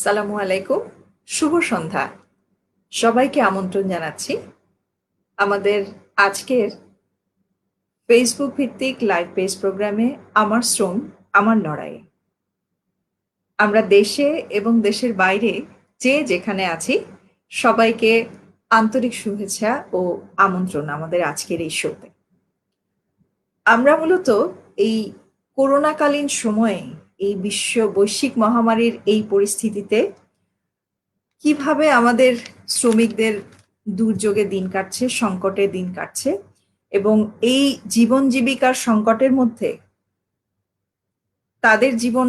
সালামু আলাইকুম। শুভ সন্ধ্যা। সবাইকে আমন্ত্রণ জানাচ্ছি আমাদের আজকের ফেসবুক ভিত্তিক লাইভ পেজ প্রোগ্রামে আমার শ্রম আমার লড়াই। আমরা দেশে এবং দেশের বাইরে যে যেখানে আছি সবাইকে আন্তরিক শুভেচ্ছা ও আমন্ত্রণ আমাদের আজকের এই শোতে। আমরা মূলত এই করোনাকালীন সময়ে এই বৈশ্বিক মহামারীর এই পরিস্থিতিতে কিভাবে আমাদের শ্রমিকদের দুর্যোগে দিন কাটছে, সংকটে দিন কাটছে এবং এই জীবন জীবিকার সংকটের মধ্যে তাদের জীবন,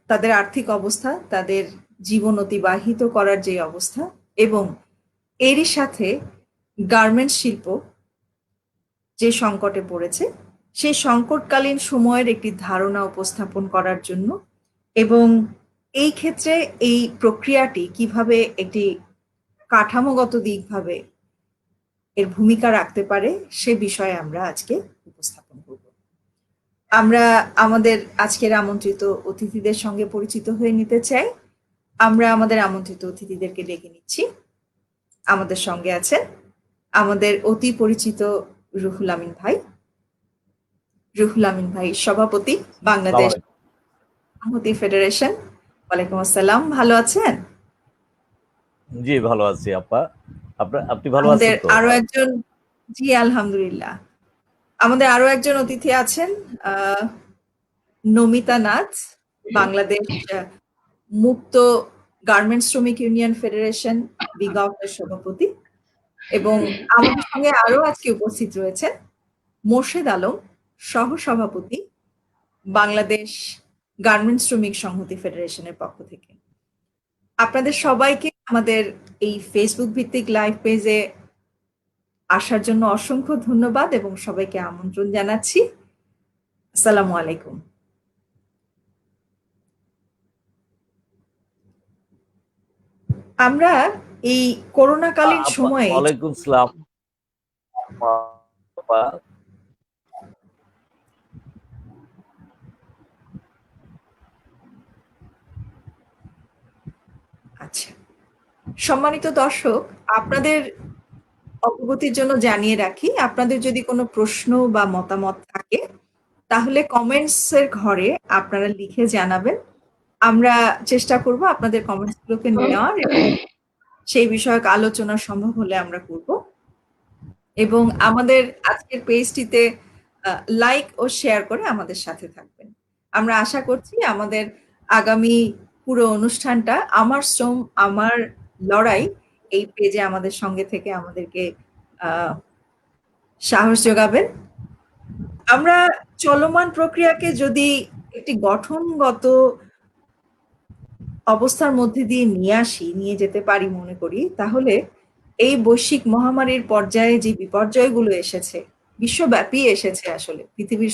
তাদের আর্থিক অবস্থা, তাদের জীবন অতিবাহিত করার যে অবস্থা এবং এরই সাথে গার্মেন্টস শিল্প যে সংকটে পড়েছে সেই সংকটকালীন সময়ের একটি ধারণা উপস্থাপন করার জন্য এবং এই ক্ষেত্রে এই প্রক্রিয়াটি কিভাবে একটি কাঠামোগত দিকভাবে এর ভূমিকা রাখতে পারে সে বিষয়ে আমরা আজকে উপস্থাপন করব। আমরা আমাদের আজকের আমন্ত্রিত অতিথিদের সঙ্গে পরিচিত হয়ে নিতে চাই। আমরা আমাদের আমন্ত্রিত অতিথিদেরকে ডেকে নিচ্ছি। আমাদের সঙ্গে আছেন আমাদের অতি পরিচিত রুহুল আমিন ভাই। রুহুল আমিন ভাই সভাপতি, বাংলাদেশ সংহতি ফেডারেশন। ওয়ালাইকুম আসসালাম, ভালো আছেন? জি ভালো আছি আপা। আপনি ভালো আমাদের আছেন তো? আরো একজন, জি আলহামদুলিল্লাহ। আমাদের আরো একজন অতিথি আছেন নমিতা নাথ, বাংলাদেশ মুক্ত গার্মেন্টস শ্রমিক ইউনিয়ন ফেডারেশন বিগফের সভাপতি। এবং আমাদের সঙ্গে আরো আজকে উপস্থিত রয়েছেন মোর্শেদ আলম, সহসভাপতি, বাংলাদেশ গার্মেন্টস শ্রমিক সংহতি ফেডারেশনের পক্ষ থেকে। আপনাদের সবাইকে আমাদের এই ফেসবুক ভিত্তিক লাইভ পেজে আসার জন্য অসংখ্য ধন্যবাদ এবং সবাইকে আমন্ত্রণ জানাচ্ছি। আসসালামু আলাইকুম। আমরা এই করোনাকালীন সময়ে ওয়ালাইকুম সালাম আপা। আচ্ছা, সম্মানিত দর্শক, আপনাদের অবগতির জন্য জানিয়ে রাখি, আপনাদের যদি কোনো প্রশ্ন বা মতামত থাকে তাহলে কমেন্টস এর ঘরে আপনারা লিখে জানাবেন। আমরা চেষ্টা করব আপনাদের কমেন্টস গুলোকে নেওয়ার এবং সেই বিষয়ক আলোচনা সম্ভব হলে আমরা করব। এবং আমাদের আজকের পেজটিতে লাইক ও শেয়ার করে আমাদের সাথে থাকবেন। আমরা আশা করছি আমাদের আগামী পুরো অনুষ্ঠানটা আমার শ্রম আমার লড়াই এই পেজে আমাদের সঙ্গে থেকে আমাদেরকে সাহস যোগাবেন। আমরা চলমান প্রক্রিয়াকে যদি একটি গঠনগত অবস্থার মধ্যে দিয়ে নিয়ে যেতে পারি মনে করি, তাহলে এই বৈশ্বিক মহামারীর পর্যায়ে যে বিপর্যয়গুলো এসেছে, বিশ্বব্যাপী এসেছে, আসলে পৃথিবীর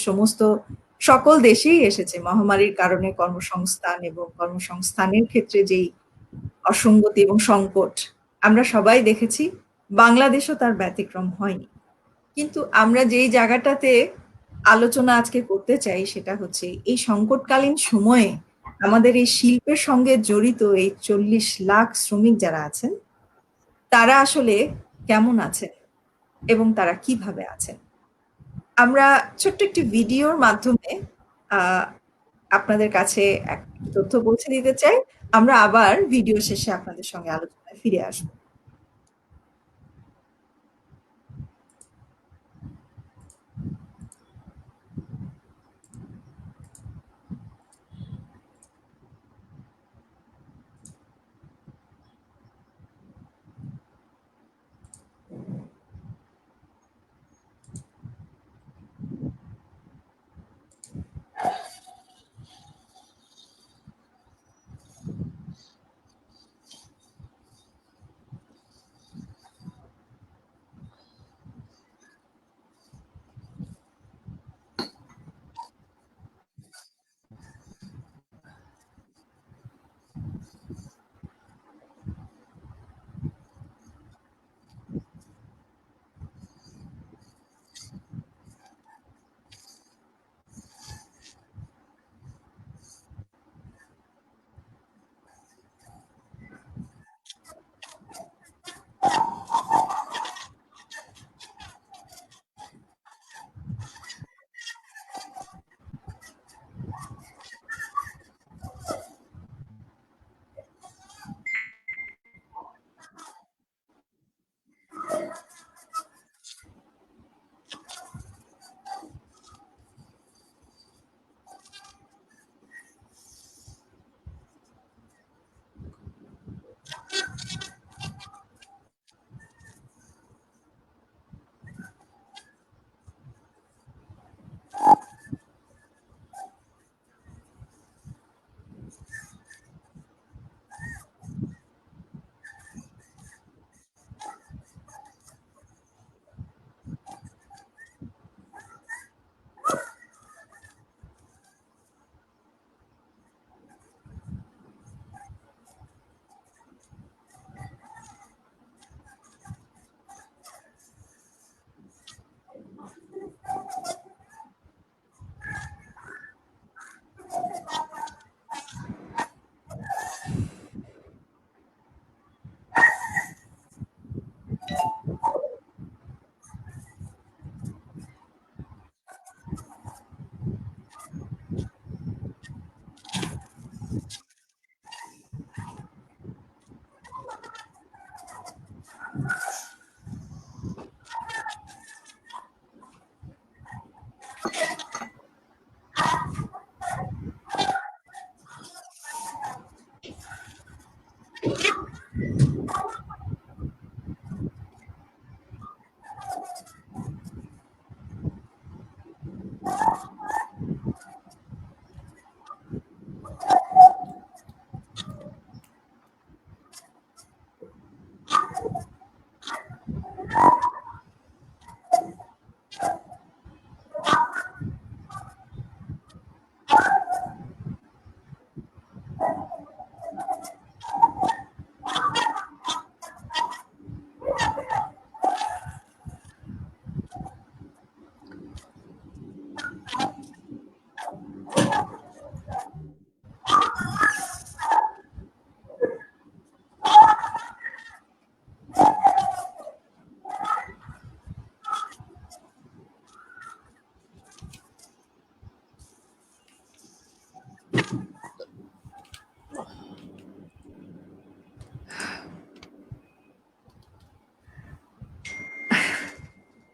সকল দেশেই এসেছে মহামারীর কারণে কর্মসংস্থান এবং কর্মসংস্থানের ক্ষেত্রে যেই অসঙ্গতি এবং সংকট আমরা সবাই দেখেছি, বাংলাদেশও তার ব্যতিক্রম হয়নি। কিন্তু আমরা যেই জায়গাটাতে আলোচনা আজকে করতে চাই সেটা হচ্ছে এই সংকটকালীন সময়ে আমাদের এই শিল্পের সঙ্গে জড়িত এই 40 লাখ শ্রমিক যারা আছেন তারা আসলে কেমন আছেন এবং তারা কিভাবে আছেন। আমরা ছোট্ট একটি ভিডিওর মাধ্যমে আপনাদের কাছে এক তথ্য পৌঁছে দিতে চাই। আমরা আবার ভিডিও শেষে আপনাদের সঙ্গে আলোচনায় ফিরে আসবো।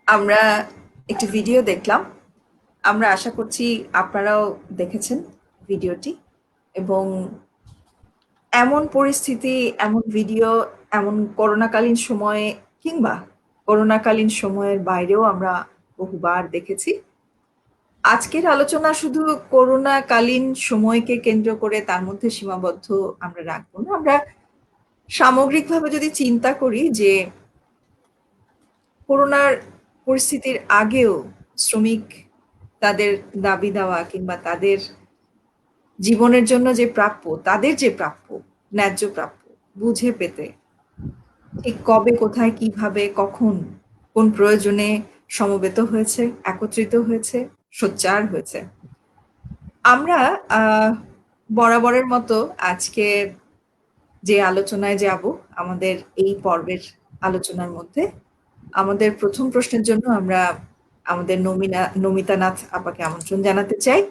আমরা একটি ভিডিও দেখলাম। আমরা আশা করছি আপনারাও দেখেছেন ভিডিওটি, এবং এমন পরিস্থিতি, এমন ভিডিও, এমন করোনাকালীন সময়ে কিংবা করোনাকালীন সময়ের বাইরেও আমরা বহুবার দেখেছি। আজকের আলোচনা শুধু করোনাকালীন সময়কে কেন্দ্র করে তার মধ্যে সীমাবদ্ধ আমরা রাখবো না। আমরা সামগ্রিকভাবে যদি চিন্তা করি যে করোনার পরিস্থিতির আগেও শ্রমিক তাদের দাবি দেওয়া কিংবা তাদের জীবনের জন্য যে প্রাপ্য, তাদের যে প্রাপ্য, ন্যায্য প্রাপ্য বুঝে পেতে ঠিক কবে, কোথায়, কিভাবে, কখন, কোন প্রয়োজনে সমবেত হয়েছে, একত্রিত হয়েছে, সোচ্চার হয়েছে। আমরা বরাবরের মতো আজকে যে আলোচনায় যাব, আমাদের এই পর্বের আলোচনার মধ্যে আমাদের প্রথম প্রশ্নের জন্য আমরা আমাদের নমিতা নাথ আপাকে আমন্ত্রণ জানাতে চাই।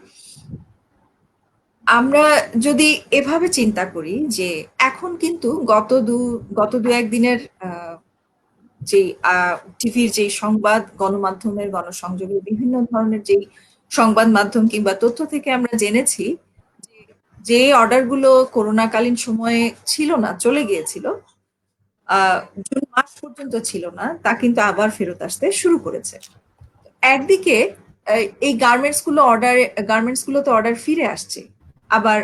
আমরা যদি এভাবে চিন্তা করি যে এখন কিন্তু গত দু একদিনের যে টিভির যে সংবাদ, গণমাধ্যমের, গণসংযোগের বিভিন্ন ধরনের যে সংবাদ মাধ্যম কিংবা তথ্য থেকে আমরা জেনেছি যে অর্ডারগুলো করোনাকালীন সময়ে ছিল না, চলে গিয়েছিল, জুন মাস পর্যন্ত ছিল না, তা কিন্তু আবার ফেরত আসতে শুরু করেছে। একদিকে এই গার্মেন্টস গুলোতে অর্ডার ফিরে আসছে, আবার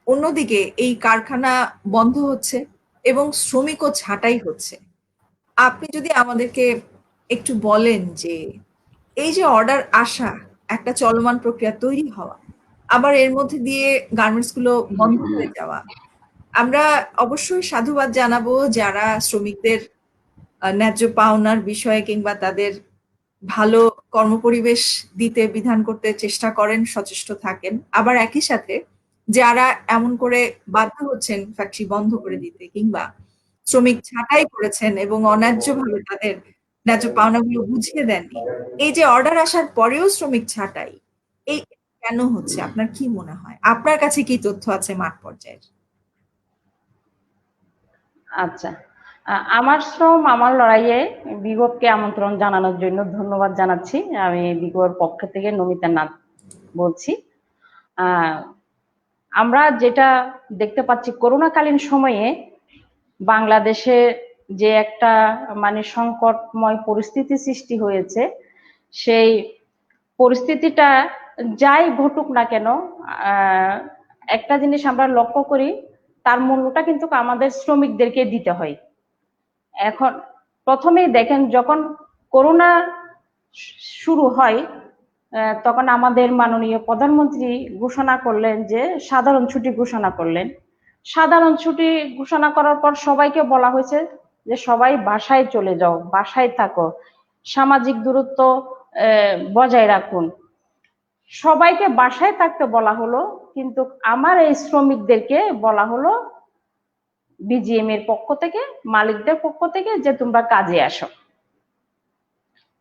অন্যদিকে এই কারখানা বন্ধ হচ্ছে এবং শ্রমিকও ছাঁটাই হচ্ছে। আপনি যদি আমাদেরকে একটু বলেন যে এই যে অর্ডার আসা, একটা চলমান প্রক্রিয়া তৈরি হওয়া, আবার এর মধ্যে দিয়ে গার্মেন্টস গুলো বন্ধ হয়ে যাওয়া, আমরা অবশ্যই সাধুবাদ জানাবো যারা শ্রমিকদের ন্যায্য পাওনার বিষয়ে কিংবা তাদের ভালো কর্মপরিবেশ দিতে, বিধান করতে চেষ্টা করেন, সচেষ্ট থাকেন। আবার একই সাথে যারা এমন করে বাধ্য হচ্ছেন ফ্যাক্টরি বন্ধ করে দিতে কিংবা শ্রমিক ছাঁটাই করেছেন এবং অন্যায্যভাবে তাদের ন্যায্য পাওনাগুলো বুঝিয়ে দেননি, এই যে অর্ডার আসার পরেও শ্রমিক ছাঁটাই, এই কেন হচ্ছে আপনার কি মনে হয়? আপনার কাছে কি তথ্য আছে মাঠ পর্যায়ের? আচ্ছা, আমার শ্রম আমার লড়াইয়ে বিগতকে আমন্ত্রণ জানানোর জন্য ধন্যবাদ জানাচ্ছি। আমি বিগর পক্ষ থেকে নমিতা নাথ বলছি। আমরা যেটা দেখতে পাচ্ছি করোনাকালীন সময়ে বাংলাদেশে যে একটা মানে সংকটময় পরিস্থিতি সৃষ্টি হয়েছে, সেই পরিস্থিতিটা যাই ঘটুক না কেন, একটা জিনিস আমরা লক্ষ্য করি, তার মূল্যটা কিন্তু আমাদের শ্রমিকদেরকে দিতে হয়। এখন প্রথমেই দেখেন, যখন করোনা শুরু হয় তখন আমাদের মাননীয় প্রধানমন্ত্রী ঘোষণা করলেন যে সাধারণ ছুটি ঘোষণা করলেন। সাধারণ ছুটি ঘোষণা করার পর সবাইকে বলা হয়েছে যে সবাই বাসায় চলে যাও, বাসায় থাকো, সামাজিক দূরত্ব বজায় রাখুন। সবাইকে বাসায় থাকতে বলা হলো, কিন্তু আমার এই শ্রমিকদেরকে বলা হলো বিজিএম এর পক্ষ থেকে, মালিকদের পক্ষ থেকে, যে তোমরা কাজে আসো।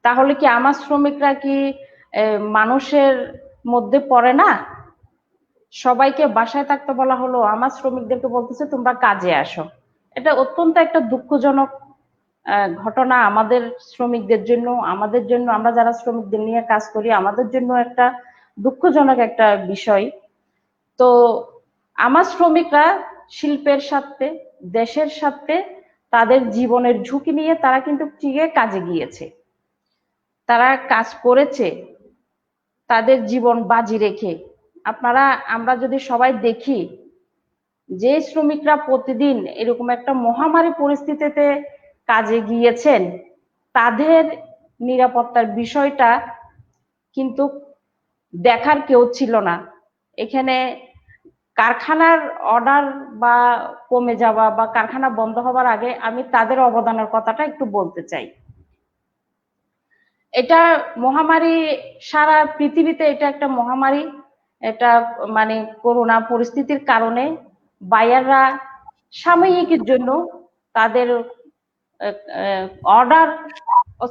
তাহলে কি আমার শ্রমিকরা কি মানুষের মধ্যে পড়ে না? সবাইকে বাসায় থাকতে বলা হলো, আমার শ্রমিকদেরকে বলতেছে তোমরা কাজে আসো। এটা অত্যন্ত একটা দুঃখজনক ঘটনা আমাদের শ্রমিকদের জন্য, আমাদের জন্য, আমরা যারা শ্রমিকদের নিয়ে কাজ করি আমাদের জন্য একটা দুঃখজনক একটা বিষয়। তো আমার শ্রমিকরা শিল্পের সাথে, দেশের সাথে তাদের জীবনের ঝুঁকি নিয়ে তারা কিন্তু ঠিকই কাজে গিয়েছে, তারা কাজ করেছে তাদের জীবন বাজি রেখে। আমরা যদি সবাই দেখি যে শ্রমিকরা প্রতিদিন এরকম একটা মহামারী পরিস্থিতিতে কাজে গিয়েছেন, তাদের নিরাপত্তার বিষয়টা কিন্তু দেখার কেউ ছিল না। এখানে কারখানার অর্ডার বা কমে যাওয়া বা কারখানা বন্ধ হওয়ার আগে আমি তাদের অবদানের কথাটা একটু বলতে চাই। এটা মহামারী, সারা পৃথিবীতে এটা একটা মহামারী। এটা মানে করোনা পরিস্থিতির কারণে বায়াররা সাময়িকের জন্য তাদের অর্ডার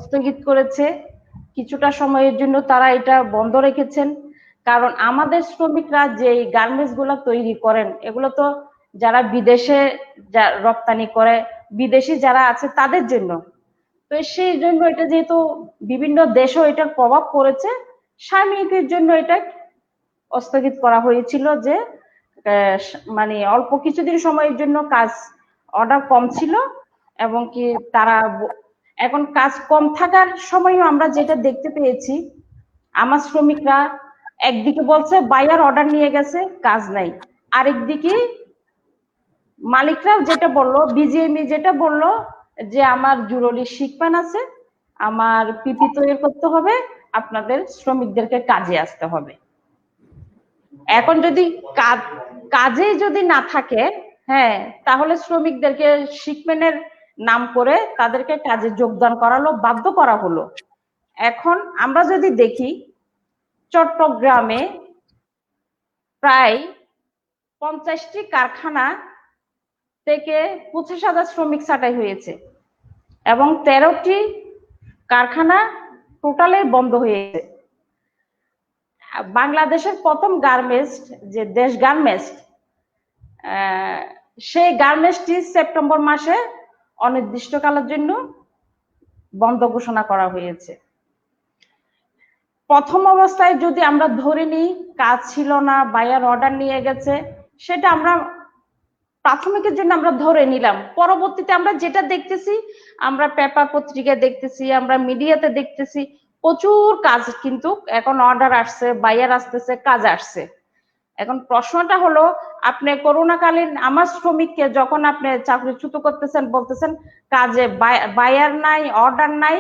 স্থগিত করেছে, কিছুটা সময়ের জন্য তারা এটা বন্ধ রেখেছেন। কারণ আমাদের শ্রমিকরা যে গার্মেন্টস গুলো তৈরি করেন এগুলো তো যারা বিদেশে রপ্তানি করে, বিদেশি যারা আছে তাদের জন্য। তো সেই জন্য এটা যেহেতু বিভিন্ন দেশেও এটার প্রভাব পড়েছে, সাময়িকের জন্য এটা স্থগিত করা হয়েছিল যে মানে অল্প কিছুদিন সময়ের জন্য কাজ অর্ডার কম ছিল, এবং কি তারা এখন কাজ কম থাকার সময়ও আমরা যেটা দেখতে পেয়েছি, আমার শ্রমিকরা একদিকে বলছে বায়ার অর্ডার নিয়ে গেছে কাজ নাই, আরেকদিকে মালিকরাও যেটা বললো, বিজিএমই যেটা বললো যে আমার জরুরি শিখপান আছে, আমার পিপি তৈরি করতে হবে, আপনাদের শ্রমিকদেরকে কাজে আসতে হবে। এখন যদি কাজে যদি না থাকে, হ্যাঁ, তাহলে শ্রমিকদেরকে শিখমেনের নাম করে তাদেরকে কাজে যোগদান করালো, বাধ্য করা হলো। এখন আমরা যদি দেখি চট্টগ্রামে প্রায় 50টি কারখানা থেকে 25,000 শ্রমিক ছাঁটাই হয়েছে, এবং 13টি কারখানা টোটালে বন্ধ হয়েছে। বাংলাদেশের প্রথম গার্মেন্টস যে দেশ গার্মেন্টস, সেই গার্মেন্টসটি সেপ্টেম্বর মাসে অনির্দিষ্টকালের জন্য বন্ধ ঘোষণা করা হয়েছে। প্রথম অবস্থায় যদি আমরা ধরে নিই কাজ ছিল না, বায়ার অর্ডার নিয়ে গেছে, সেটা আমরা প্রাথমিকের জন্য আমরা ধরে নিলাম। পরবর্তীতে আমরা যেটা দেখতেছি, আমরা পেপার পত্রিকায় দেখতেছি, আমরা মিডিয়াতে দেখতেছি, প্রচুর কাজ কিন্তু এখন অর্ডার আসছে, বায়ার আসতেছে, কাজ আসছে। এখন প্রশ্নটা হলো, আপনি করোনাকালীন আমার শ্রমিককে যখন আপনি চাকরিচ্যুত করতেছেন, বলতেছেন কাজে বায়ার নাই, অর্ডার নাই,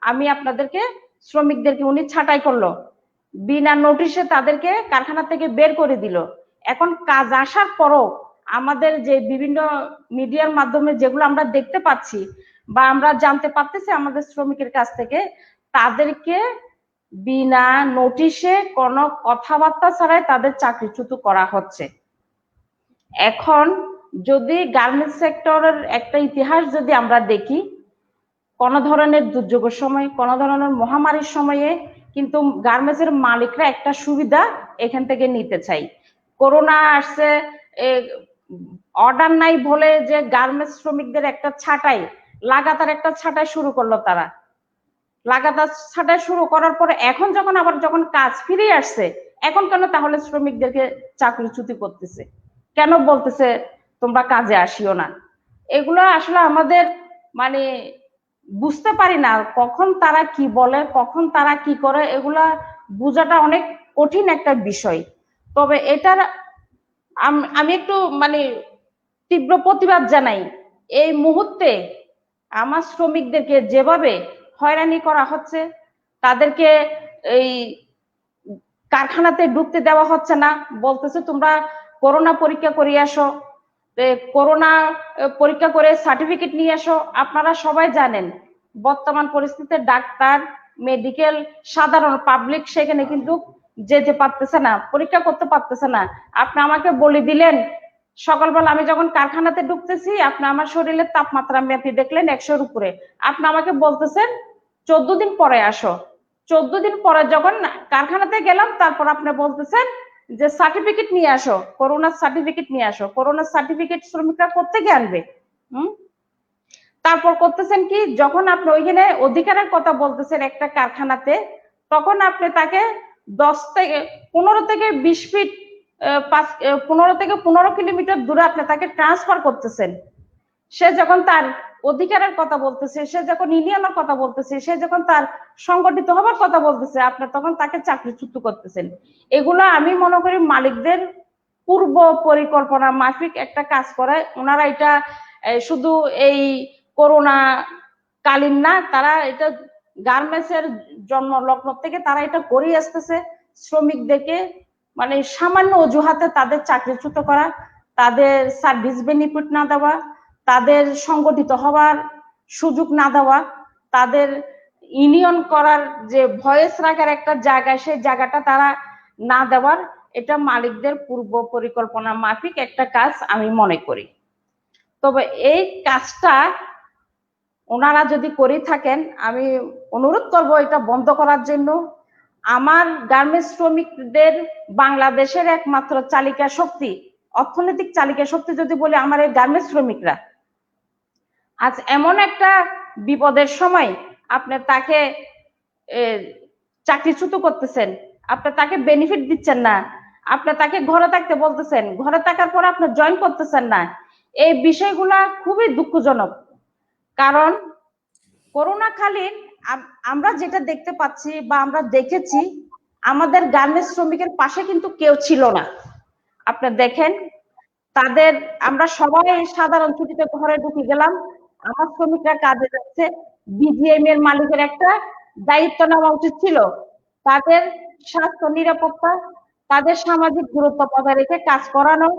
আমি আপনাদেরকে শ্রমিকদেরকে উনি ছাঁটাই করলো, বিনা নোটিশে তাদেরকে কারখানা থেকে বের করে দিল। এখন কাজ আসার পরও আমাদের যে বিভিন্ন মিডিয়ার মাধ্যমে যেগুলো আমরা দেখতে পাচ্ছি বা আমরা জানতে পারতেছি আমাদের শ্রমিকের কাছ থেকে, তাদেরকে বিনা নোটিশে কোনো কথাবার্তা ছাড়াই তাদের চাকরিচ্যুত করা হচ্ছে। এখন যদি গার্মেন্টস সেক্টরের একটা ইতিহাস যদি আমরা দেখি, কোন ধরনের দুর্যোগের সময়, কোন ধরনের মহামারীর সময়ে কিন্তু গার্মেন্টস এর মালিকরা একটা সুবিধা এখান থেকে নিতে চাই। করোনা আসছে, অর্ডার নাই বলে যে গার্মেন্টস শ্রমিকদের একটা ছাঁটাই, লাগাতার একটা ছাঁটাই শুরু করলো তারা। লাগাতার ছাঁটাই শুরু করার পরে এখন যখন কাজ ফিরে আসছে, এখন কেন তাহলে শ্রমিকদেরকে চাকরিচ্যুতি করতেছে, কেন বলতেছে তোমরা কাজে আসিও না? এগুলো আসলে আমাদের মানে বুঝতে পারি না, কখন তারা কি বলে, কখন তারা কি করে, এগুলা বোঝাটা অনেক কঠিন একটা বিষয়। তবে এটার আমি একটু মানে তীব্র প্রতিবাদ জানাই। এই মুহূর্তে আমার শ্রমিকদেরকে যেভাবে হয়রানি করা হচ্ছে, তাদেরকে এই কারখানাতে ঢুকতে দেওয়া হচ্ছে না, বলতেছে তোমরা করোনা পরীক্ষা করে আসো, করোনা পরীক্ষা করে সার্টিফিকেট নিয়ে আসো। আপনারা সবাই জানেন বর্তমান পরিস্থিতিতে ডাক্তার, মেডিকেল, সাধারণ পাবলিক সেখানে কিন্তু যেতে পারতেছে না, পরীক্ষা করতে পারতেছে না। আপনি আমাকে বলে দিলেন সকালবেলা আমি যখন কারখানাতে ঢুকতেছি, আপনি আমার শরীরের তাপমাত্রা মেপে দেখলেন 100-র উপরে, আপনি আমাকে বলতেছেন 14 দিন পরে আসো। 14 দিন পরে যখন কারখানাতে গেলাম, তারপর আপনি বলতেছেন যে সার্টিফিকেট নিয়ে আসো, করোনার সার্টিফিকেট নিয়ে আসো। করোনার সার্টিফিকেট শ্রমিকরা কোত্থেকে আনবে? তারপর করতেছেন কি, যখন আপনি ওইখানে অধিকারের কথা বলতেছেন একটা কারখানাতে, তখন আপনি তাকে 15 থেকে 20 ফিট 15 থেকে 15 কিলোমিটার দূরে আপনি তাকে ট্রান্সফার করতেছেন। সে যখন তার অধিকারের কথা বলতেছে, সে যখন ইউনিয়নের কথা বলতেছে, সে যখন তার সংগঠিত হবার কথা বলতেছে, আপনি তখন তাকে চাকরিচ্যুত করতেছেন। এগুলো আমি মনে করি মালিকদের পূর্ব পরিকল্পনা মাফিক একটা কাজ করে। ওনারা এটা শুধু এই করোনা কালীন না, তারা এটা গার্মেন্টস এর জন্ম লগ্ন থেকে তারা এটা করে আসতেছে। শ্রমিকদেরকে মানে সামান্য অজুহাতে তাদের চাকরিচ্যুত করা, তাদের সার্ভিস বেনিফিট না দেওয়া, তাদের সংগঠিত হওয়ার সুযোগ না দেওয়া, তাদের ইউনিয়ন করার যে ভয়েস রাখার একটা জায়গা, সেই জায়গাটা তারা না দেওয়ার, এটা মালিকদের পূর্ব পরিকল্পনা মাফিক একটা কাজ আমি মনে করি। তবে এই কাজটা ওনারা যদি করে থাকেন, আমি অনুরোধ করব এটা বন্ধ করার জন্য। আমার গার্মেন্টস শ্রমিকদের বাংলাদেশের একমাত্র চালিকা শক্তি, অর্থনৈতিক চালিকা শক্তি যদি বলি আমার এই গার্মেন্টস শ্রমিকরা। আজ এমন একটা বিপদের সময় আপনি তাকে চাকরিচ্যুত করতেছেন, আপনি তাকে বেনিফিট দিচ্ছেন না, আপনি তাকে ঘরে থাকতে বলতেছেন, ঘরে থাকার পর আপনি জয়েন করতেছেন না। এই বিষয়গুলা খুবই দুঃখজনক। কারণ করোনাকালীন আমরা যেটা দেখতে পাচ্ছি বা আমরা দেখেছি, আমাদের গার্মেন্টস শ্রমিকের পাশে কিন্তু কেউ ছিল না। আপনি দেখেন তাদের, আমরা সবাই সাধারণ ছুটিতে ঘরে ঢুকে গেলাম, আমার শ্রমিকরা কাজে যাচ্ছে, বিজিএম এর মালিকের একটা দায়িত্ব নেওয়া উচিত ছিল তাদের স্বাস্থ্য নিরাপত্তা, তাদের সামাজিক দূরত্ব বজায় রেখে কাজ করানো,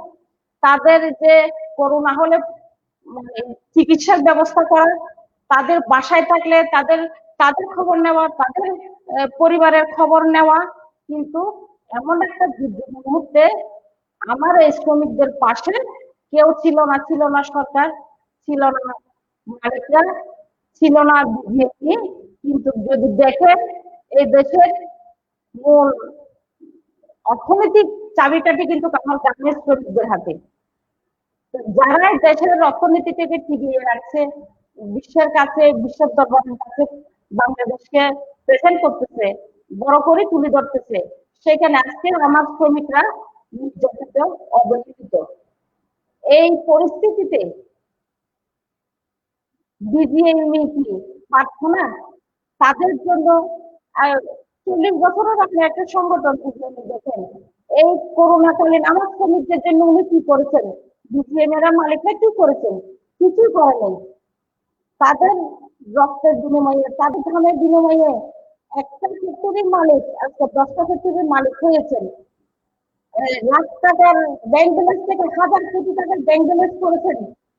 তাদের যে করোনা হলে চিকিৎসার ব্যবস্থা করা, তাদের বাসায় থাকলে তাদের তাদের খবর নেওয়া, তাদের পরিবারের খবর নেওয়া। কিন্তু এমন একটা মুহূর্তে আমার এই শ্রমিকদের পাশে কেউ ছিল না, ছিল না সরকার, ছিল না মালিকরা, ছিল না বিজেপি। কিন্তু যদি দেখেন এই দেশের মূল অর্থনৈতিক চাবিকাঠি কিন্তু আমার গার্মেন্টস শ্রমিকদের হাতে। যারা দেশের অর্থনীতিটাকে টিকিয়ে রাখছে, বিশ্বের কাছে, বিশ্বের দরবারের কাছে বাংলাদেশকে প্রেজেন্ট করতেছে, বড় করে তুলে ধরতেছে, সেখানে আজকে আমার শ্রমিকরা নির্যাতিত, অবহেলিত। এই পরিস্থিতিতে বিজিএমই কি পারছে না তাদের জন্য? 40 বছরের আপনি একটা সংগঠন দেখেন, এই করোনাকালীন আমার শ্রমিকদের জন্য উনি কি করেছেন? বিজিএম এর মালিকরা কি করেছেন? কিছুই করেনি। তাদের রক্তের বিনিময়ে, তাদের ধানের বিনিময়ে একটা ফ্যাক্টরির মালিক আজকে 10টা ফ্যাক্টরির মালিক হয়েছেন। লাখ টাকার ব্যাংক ব্যালেন্স থেকে 1000 কোটি টাকার ব্যাংক ব্যালেন্স করেছেন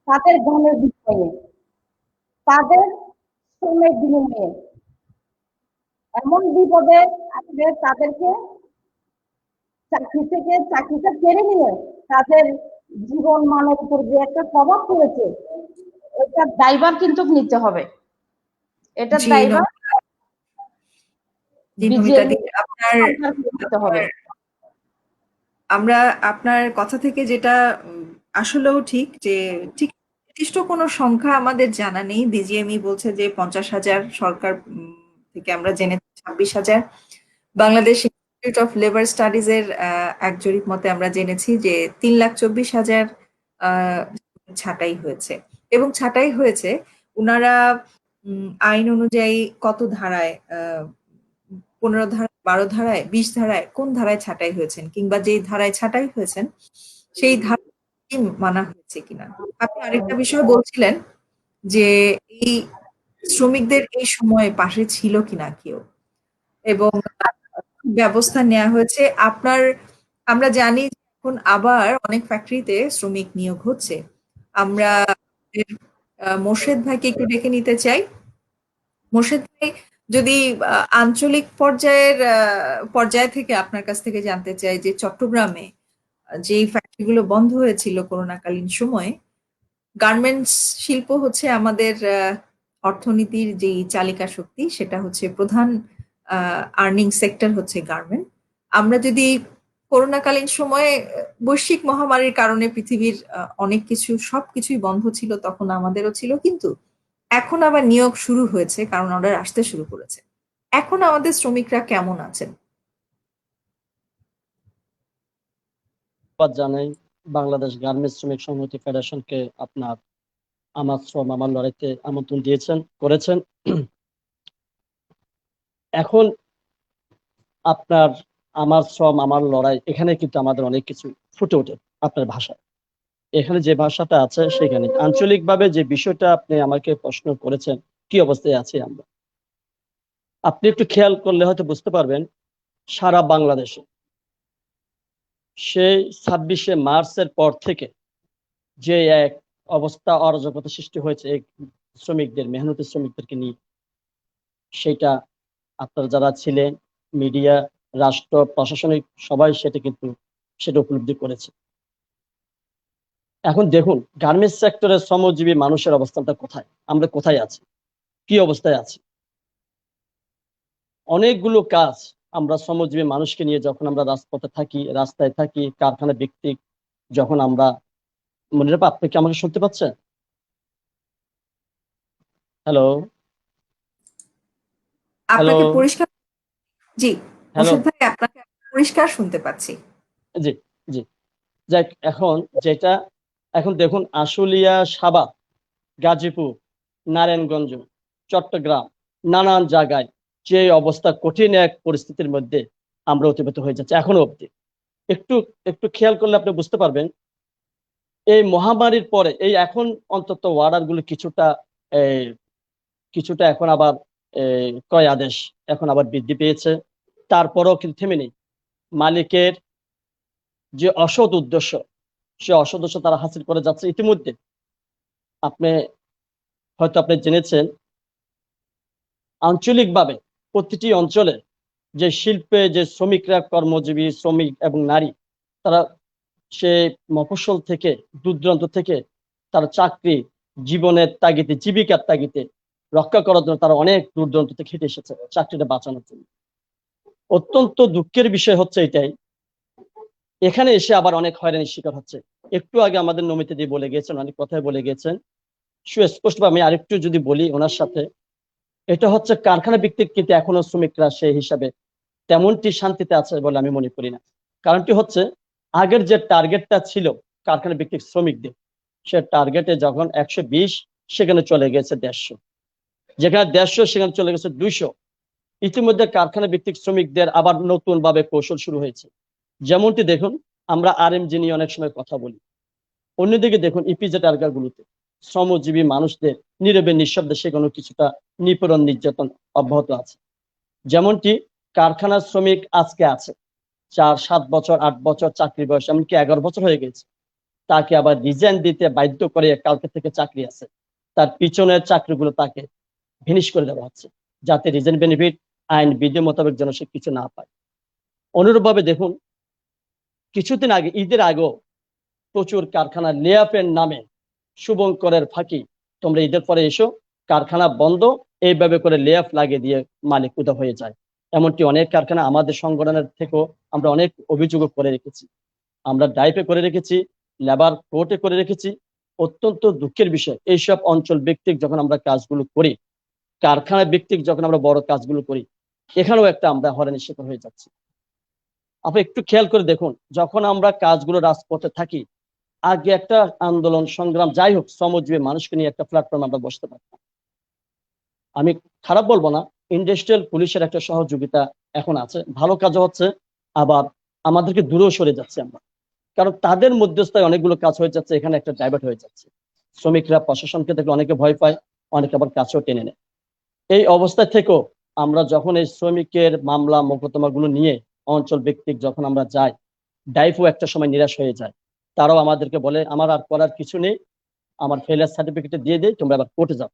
তাদের ধানের বিনিময়ে, তাদের শ্রমের বিনিময়ে। এমন বিপদে আসলে তাদেরকে চাকরিটা কেড়ে নিয়ে তাদের জীবন মানের উপর যে একটা প্রভাব পড়েছে, এটার দায়ভার কিন্তু নিতে হবে। এটার দায়ভার নমিতাদি, নিতে হবে। আমরা আপনার কথা থেকে যেটা আসলেও ঠিক, যে ঠিক নির্দিষ্ট কোনো সংখ্যা আমাদের জানা নেই। বিজিএমই বলছে যে 50,000, সরকার থেকে আমরা জেনেছি 26,000। Bangladesh institute of labour studies এর এক জরিপ মতে আমরা জেনেছি যে 3,24,000 ছাঁটাই হয়েছে। এবং ছাঁটাই হয়েছে উনারা আইন অনুযায়ী কত ধারায়, 15 ধারা, 12 ধারায়, 20 ধারায়, কোন ধারায় ছাঁটাই হয়েছেন, কিংবা যেই ধারায় ছাঁটাই হয়েছেন সেই ধারা মানা হয়েছে কিনা। আপনি আরেকটা বিষয় বলছিলেন যে এই শ্রমিকদের এই সময়ে পাশে ছিল কিনা কেউ, এবং ব্যবস্থা নেওয়া হয়েছে। আমরা জানি এখন আবার অনেক ফ্যাক্টরিতে শ্রমিক নিয়োগ হচ্ছে। আমরা মোর্শেদ ভাইকে একটু ডেকে নিতে চাই। মোর্শেদ ভাই, যদি আঞ্চলিক পর্যায় থেকে আপনার কাছ থেকে জানতে চাই যে চট্টগ্রামে যেই ফ্যাক্টরিগুলো বন্ধ হয়েছিল করোনাকালীন সময়ে, গার্মেন্টস শিল্প হচ্ছে আমাদের অর্থনীতির যেই চালিকা শক্তি, সেটা হচ্ছে প্রধান আর্নিং সেক্টর হচ্ছে গার্মেন্ট। আমরা যদি করোনাকালীন সময়ে বৈশ্বিক মহামারীর কারণে পৃথিবীর অনেক কিছু, সবকিছুই বন্ধ ছিল, তখন আমাদেরও ছিল, কিন্তু এখন আবার নিয়োগ শুরু হয়েছে, কারণ অর্ডার আসতে শুরু করেছে। এখন আমাদের শ্রমিকরা কেমন আছেন? জানাই বাংলাদেশ গার্মেন্টস শ্রমিক সংহতি ফেডারেশনকে আপনার আমার শ্রম আমার লড়াইতে আমন্ত্রণ করেছেন। এখন আপনার আমার শ্রম আমার লড়াই, এখানে কিন্তু আমাদের অনেক কিছু ফুটে ওঠে আপনার ভাষায়। এখানে যে ভাষাটা আছে সেখানে আঞ্চলিকভাবে যে বিষয়টা আপনি আমাকে প্রশ্ন করেছেন, কি অবস্থায় আছি আমরা, আপনি একটু খেয়াল করলে হয়তো বুঝতে পারবেন সারা বাংলাদেশে সেই 26শে মার্চের পর থেকে যে এক অবস্থা, অরাজকতা সৃষ্টি হয়েছে শ্রমিকদের, মেহনতি শ্রমিকদেরকে নিয়ে, সেটা আপনারা যারা ছিলেন, মিডিয়া, রাষ্ট্র, প্রশাসনিক সবাই সেটা উপলব্ধি করেছে। এখন দেখুন গার্মেন্টস সেক্টরের শ্রমজীবী মানুষের অবস্থানটা কোথায়, আমরা কোথায় আছি, কি অবস্থায় আছি। অনেকগুলো কাজ আমরা শ্রমজীবী মানুষকে নিয়ে যখন আমরা রাজপথে থাকি, রাস্তায় থাকি, কারখানা ভিত্তিক যখন আমরা, মনে রাখবো, আপনি কি আমাকে শুনতে পাচ্ছেন? হ্যালো, হ্যালো, আপনাকে পরিষ্কার, জি হ্যালো, মোর্শেদ ভাই, আপনাকে পরিষ্কার শুনতে পাচ্ছি। জি, জি। যাক, এখন দেখুন, আশুলিয়া, সাভার, গাজীপুর, নারায়ণগঞ্জ, চট্টগ্রাম, নানান জায়গায় যে অবস্থা, কঠিন এক পরিস্থিতির মধ্যে আমরা অতিবাহিত হয়ে যাচ্ছে এখনো অব্দি। একটু একটু খেয়াল করলে আপনি বুঝতে পারবেন, এই মহামারীর পরে এই এখন অন্তত ওয়ার্ডার গুলো কিছুটা এখন আবার ক্রয় আদেশ এখন আবার বৃদ্ধি পেয়েছে। তারপরেও কিন্তু থেমে নেই। মালিকের যে অসৎ উদ্দেশ্য, সে অসৎ উদ্দেশ্য তারা হাসিল করে যাচ্ছে। ইতিমধ্যে আপনি আপনি জেনেছেন, আঞ্চলিকভাবে প্রতিটি অঞ্চলে যে শিল্পে যে শ্রমিকরা, কর্মজীবী শ্রমিক এবং নারী, তারা সে মফস্বল থেকে, দূর দূরান্ত থেকে তারা চাকরি, জীবনের তাগিদে, জীবিকার তাগিদে রক্ষা করার জন্য তারা অনেক দূর দূরান্ত থেকে হেঁটে এসেছে চাকরিটা বাঁচানোর জন্য। অত্যন্ত দুঃখের বিষয় হচ্ছে এটাই, এখানে এসে আবার অনেক হয়রানির শিকার হচ্ছে। একটু আগে আমাদের নমিতা দিয়ে বলে গেছেন, অনেক কথাই বলে গেছেন, সুস্পষ্টভাবে আমি আরেকটু যদি বলি ওনার সাথে, এটা হচ্ছে কারখানা ভিত্তিক, কিন্তু এখনো শ্রমিকরা সেই হিসাবে তেমনটি শান্তিতে আছে বলে আমি মনে করি না। কারণটি হচ্ছে, আগের যে টার্গেটটা ছিল কারখানা ভিত্তিক শ্রমিকদের, সে টার্গেটে যখন 120, সেখানে চলে গেছে 150, যেখানে 150 সেখানে চলে গেছে 200। ইতিমধ্যে কারখানা ভিত্তিক শ্রমিকদের আবার নতুন ভাবে কৌশল শুরু হয়েছে। যেমনটি দেখুন, আমরা আরএমজি নিয়ে অনেক সময় কথা বলি, অন্যদিকে দেখুন ইপিজেড গুলোতে শ্রমজীবী মানুষদের নীরবে নিঃশব্দে সেখানে কিছুটা নিপীড়ন, নির্যাতন অব্যাহত আছে। যেমনটি কারখানার শ্রমিক আজকে আছে 4, 7 বছর, 8 বছর চাকরি বয়স, এমনকি 11 বছর হয়ে গেছে, তাকে আবার রিজাইন দিতে বাধ্য করে কালকে থেকে চাকরি আছে, তার পিছনের চাকরিগুলো তাকে ফিনিশ করে দেওয়া হচ্ছে, যাতে রিজাইন বেনিফিট আইন বিধি মোতাবেক যেন সে কিছু না পায়। অনুরূপভাবে দেখুন, কিছুদিন আগে, ঈদের আগেও প্রচুর কারখানা লেআফের নামে শুভঙ্করের ফাঁকি, তোমরা ঈদের পরে এসো, কারখানা বন্ধ, এইভাবে করে লেআফ লাগিয়ে দিয়ে মালিক উদা হয়ে যায়। এমনটি অনেক কারখানা আমাদের সংগঠনের থেকেও আমরা অনেক অভিযোগ করে রেখেছি, আমরা ডাইপে করে রেখেছি, লেবার কোর্টে করে রেখেছি। অত্যন্ত দুঃখের বিষয়, এইসব অঞ্চল ভিত্তিক যখন আমরা কাজগুলো করি, কারখানা ভিত্তিক যখন আমরা বড় কাজগুলো করি, এখানেও একটা আমরা হয়রানির শিকার হয়ে যাচ্ছি। আপনি একটু খেয়াল করে দেখুন, যখন আমরা কাজগুলো রাজপথে থাকি, আগে একটা আন্দোলন সংগ্রাম যাই হোক, শ্রমজীবী মানুষকে নিয়ে একটা প্ল্যাটফর্ম আমরা বসতে পারতাম। আমি খারাপ বলবো না, ইন্ডাস্ট্রিয়াল পুলিশের একটা সহযোগিতা এখন আছে, ভালো কাজ হচ্ছে, আবার আমাদেরকে দূরেও সরে যাচ্ছে আমরা, কারণ তাদের মধ্যস্থায় অনেকগুলো কাজ হয়ে যাচ্ছে, এখানে একটা ডাইভার্ট হয়ে যাচ্ছে। শ্রমিকরা প্রশাসনকে দেখলে অনেকে ভয় পায়, অনেকে আবার কাছেও টেনে নেয়। এই অবস্থা থেকেও আমরা যখন এই শ্রমিকের মামলা মোকদ্দমাগুলো নিয়ে অঞ্চল ভিত্তিক যখন আমরা যাই, ডাইফও একটা সময় নিরাশ হয়ে যায়, তারাও আমাদেরকে বলে আমার আর করার কিছু নেই, আমার ফেলিয়ার সার্টিফিকেট দিয়ে দেয়, তোমরা আবার কোর্টে যাও।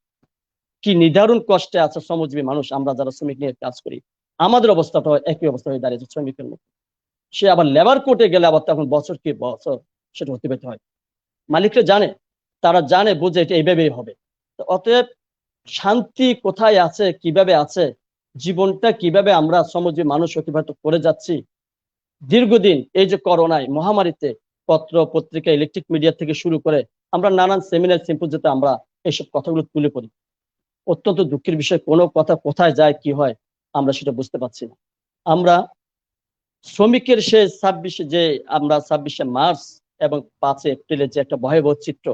কি নির্ধারণ কষ্টে আছে শ্রমজীবী মানুষ, আমরা যারা শ্রমিক নিয়ে কাজ করি, আমাদের অবস্থাটা একই অবস্থা হয়ে দাঁড়িয়েছে শ্রমিকের মতো। সে আবার লেবার কোর্টে গেলে আবার তখন বছর কি বছর সেটা অতিবাহিত হয়। মালিকরা জানে, তারা জানে, বুঝে এটা এইভাবেই হবে। অতএব শান্তি কোথায় আছে, কিভাবে আছে, জীবনটা কিভাবে আমরা শ্রমজীবী মানুষ অতিবাহিত করে যাচ্ছি দীর্ঘদিন, এই যে করোনায় মহামারীতে, পত্র পত্রিকা, ইলেকট্রিক মিডিয়া থেকে শুরু করে আমরা নানান সেমিনার সিম্পোজিয়ামে আমরা এইসব কথাগুলো তুলে পড়ি। অত্যন্ত দুঃখের বিষয়, কোনো কথা কোথায় যায়, কি হয়, আমরা সেটা বুঝতে পারছি না। আমরা শ্রমিকের সে 26শে মার্চ এবং 5 এপ্রিলের যে একটা ভয়াবহ চিত্র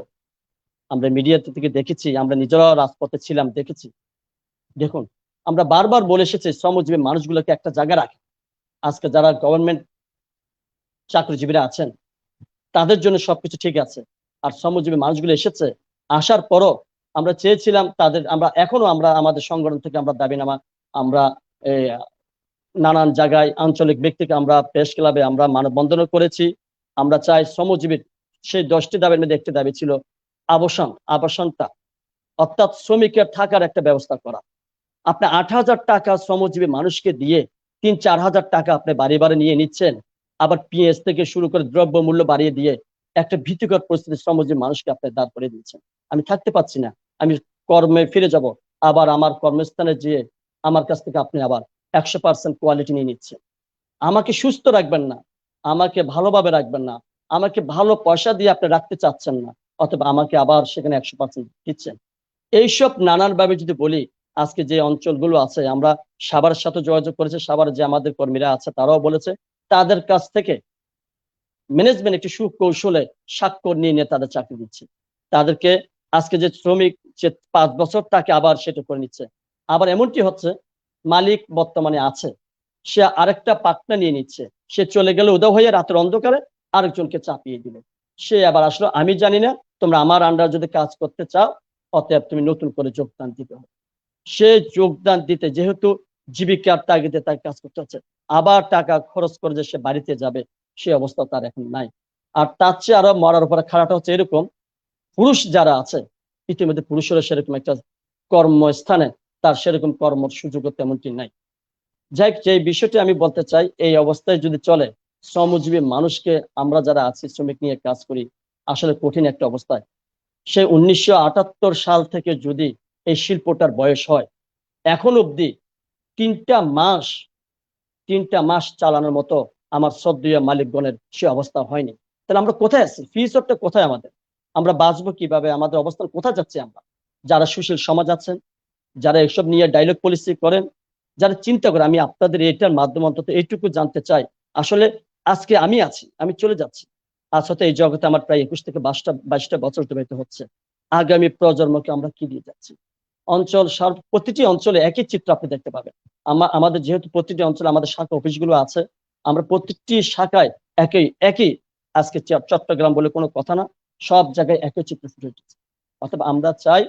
আমরা মিডিয়াতে থেকে দেখেছি, আমরা নিজেরাও রাজপথে ছিলাম, দেখেছি। দেখুন, আমরা বারবার বলে এসেছি শ্রমজীবী মানুষগুলোকে একটা জায়গা রাখে। আজকে যারা গভর্নমেন্ট চাকরিজীবীরা আছেন, তাদের জন্য সবকিছু ঠিক আছে, আর শ্রমজীবী মানুষগুলো এসেছে, আসার পরও আমরা চেয়েছিলাম তাদের, আমরা আমাদের সংগঠন থেকে আমরা দাবিনামা, আমরা নানান জায়গায় আঞ্চলিক ব্যক্তিকে আমরা প্রেস ক্লাবে আমরা মানববন্ধন করেছি। আমরা চাই শ্রমজীবীর সেই 10টি দাবির মধ্যে একটি দাবি ছিল আবাসনটা, অর্থাৎ শ্রমিকের থাকার একটা ব্যবস্থা করা। আপনি 8,000 টাকা শ্রমজীবী মানুষকে দিয়ে 3-4 হাজার টাকা আপনি বাড়ি বাড়ি নিয়ে নিচ্ছেন, আবার পিএস থেকে শুরু করে দ্রব্য মূল্য বাড়িয়ে দিয়ে একটা ভীতিকর পরিস্থিতি শ্রমজীবী মানুষকে আপনি দাঁড় করে দিচ্ছেন। আমি থাকতে পারছি না, আমি কর্মে ফিরে যাব, আবার আমার কর্মস্থানে যেয়ে আমার কাছ থেকে আপনি আবার 100% কোয়ালিটি নিয়ে নিচ্ছে। আমাকে সুস্থ রাখবেন না, আমাকে ভালোভাবে রাখবেন না, আমাকে ভালো পয়সা দিয়ে আপনি রাখতে চাচ্ছেন না, অথবা আমাকে আবার সেখানে 100% দিচ্ছেন। এইসব নানানভাবে যদি বলি, আজকে যে অঞ্চলগুলো আছে, আমরা সাভারের সাথে যোগাযোগ করেছি, সাভার যে আমাদের কর্মীরা আছে তারাও বলেছে তাদের কাছ থেকে ম্যানেজমেন্ট একটি সুকৌশলে স্বাক্ষর নিয়ে নিয়ে তাদের চাকরি দিচ্ছে। তাদেরকে আজকে যে শ্রমিক যে 5 বছর তাকে আবার সেটা করে নিচ্ছে। আবার এমনটি হচ্ছে, মালিক বর্তমানে আছে, সে আরেকটা পাটনা নিয়ে নিচ্ছে, সে চলে গেলে উদয় হয়ে রাতের অন্ধকারে আরেকজনকে চাপিয়ে দিল। সে আবার আসলো, আমি জানি না, তোমরা আমার আন্ডার যদি কাজ করতে চাও, অতএব তুমি নতুন করে যোগদান দিতে হবে। সে যোগদান দিতে যেহেতু জীবিকার তাগিদে তার কাজ করতে হচ্ছে, আবার টাকা খরচ করে যে সে বাড়িতে যাবে সে অবস্থা তার এখন নাই। আর তার চেয়ে আরো মরার উপরে খারাপটা হচ্ছে এরকম, পুরুষ যারা আছে, ইতিমধ্যে পুরুষেরা সেরকম একটা কর্মস্থানে তার সেরকম কর্মের সুযোগও তেমনটি নাই। যাই হোক, যে বিষয়টি আমি বলতে চাই, এই অবস্থায় যদি চলে, শ্রমজীবী মানুষকে, আমরা যারা আছি শ্রমিক নিয়ে কাজ করি, আসলে কঠিন একটা অবস্থায়। সে 1978 সাল থেকে যদি এই শিল্পটার বয়স হয়, এখন অব্দি 3টা মাস চালানোর মতো আমার শ্রদ্ধেয় মালিকগণের সে অবস্থা হয়নি। তাহলে আমরা কোথায় আছি? ফিউচারটা কোথায় আমাদের? আমরা বাঁচবো কিভাবে? আমাদের অবস্থান কোথায় যাচ্ছে? আমরা যারা সুশীল সমাজ আছেন, যারা এসব নিয়ে ডায়লগ পলিসি করেন, যারা চিন্তা করে, আমি আপনাদের এটার মাধ্যমে অন্তত এইটুকু জানতে চাই, আসলে আজকে আমি আছি, আমি চলে যাচ্ছি, আজ হয়তো এই জগতে আমার প্রায় 21 থেকে 22টা বছর অতিবাহিত হচ্ছে, আগামী প্রজন্মকে আমরা কি দিয়ে যাচ্ছি? প্রতিটি অঞ্চলে একই চিত্র আপনি দেখতে পাবেন। আমাদের যেহেতু প্রতিটি অঞ্চলে আমাদের শাখা অফিসগুলো আছে, আমরা প্রতিটি শাখায় একই আজকে চট্টগ্রাম বলে কোনো কথা না, সব জায়গায় একই চিত্র ফুটে উঠেছে। অথবা আমরা চাই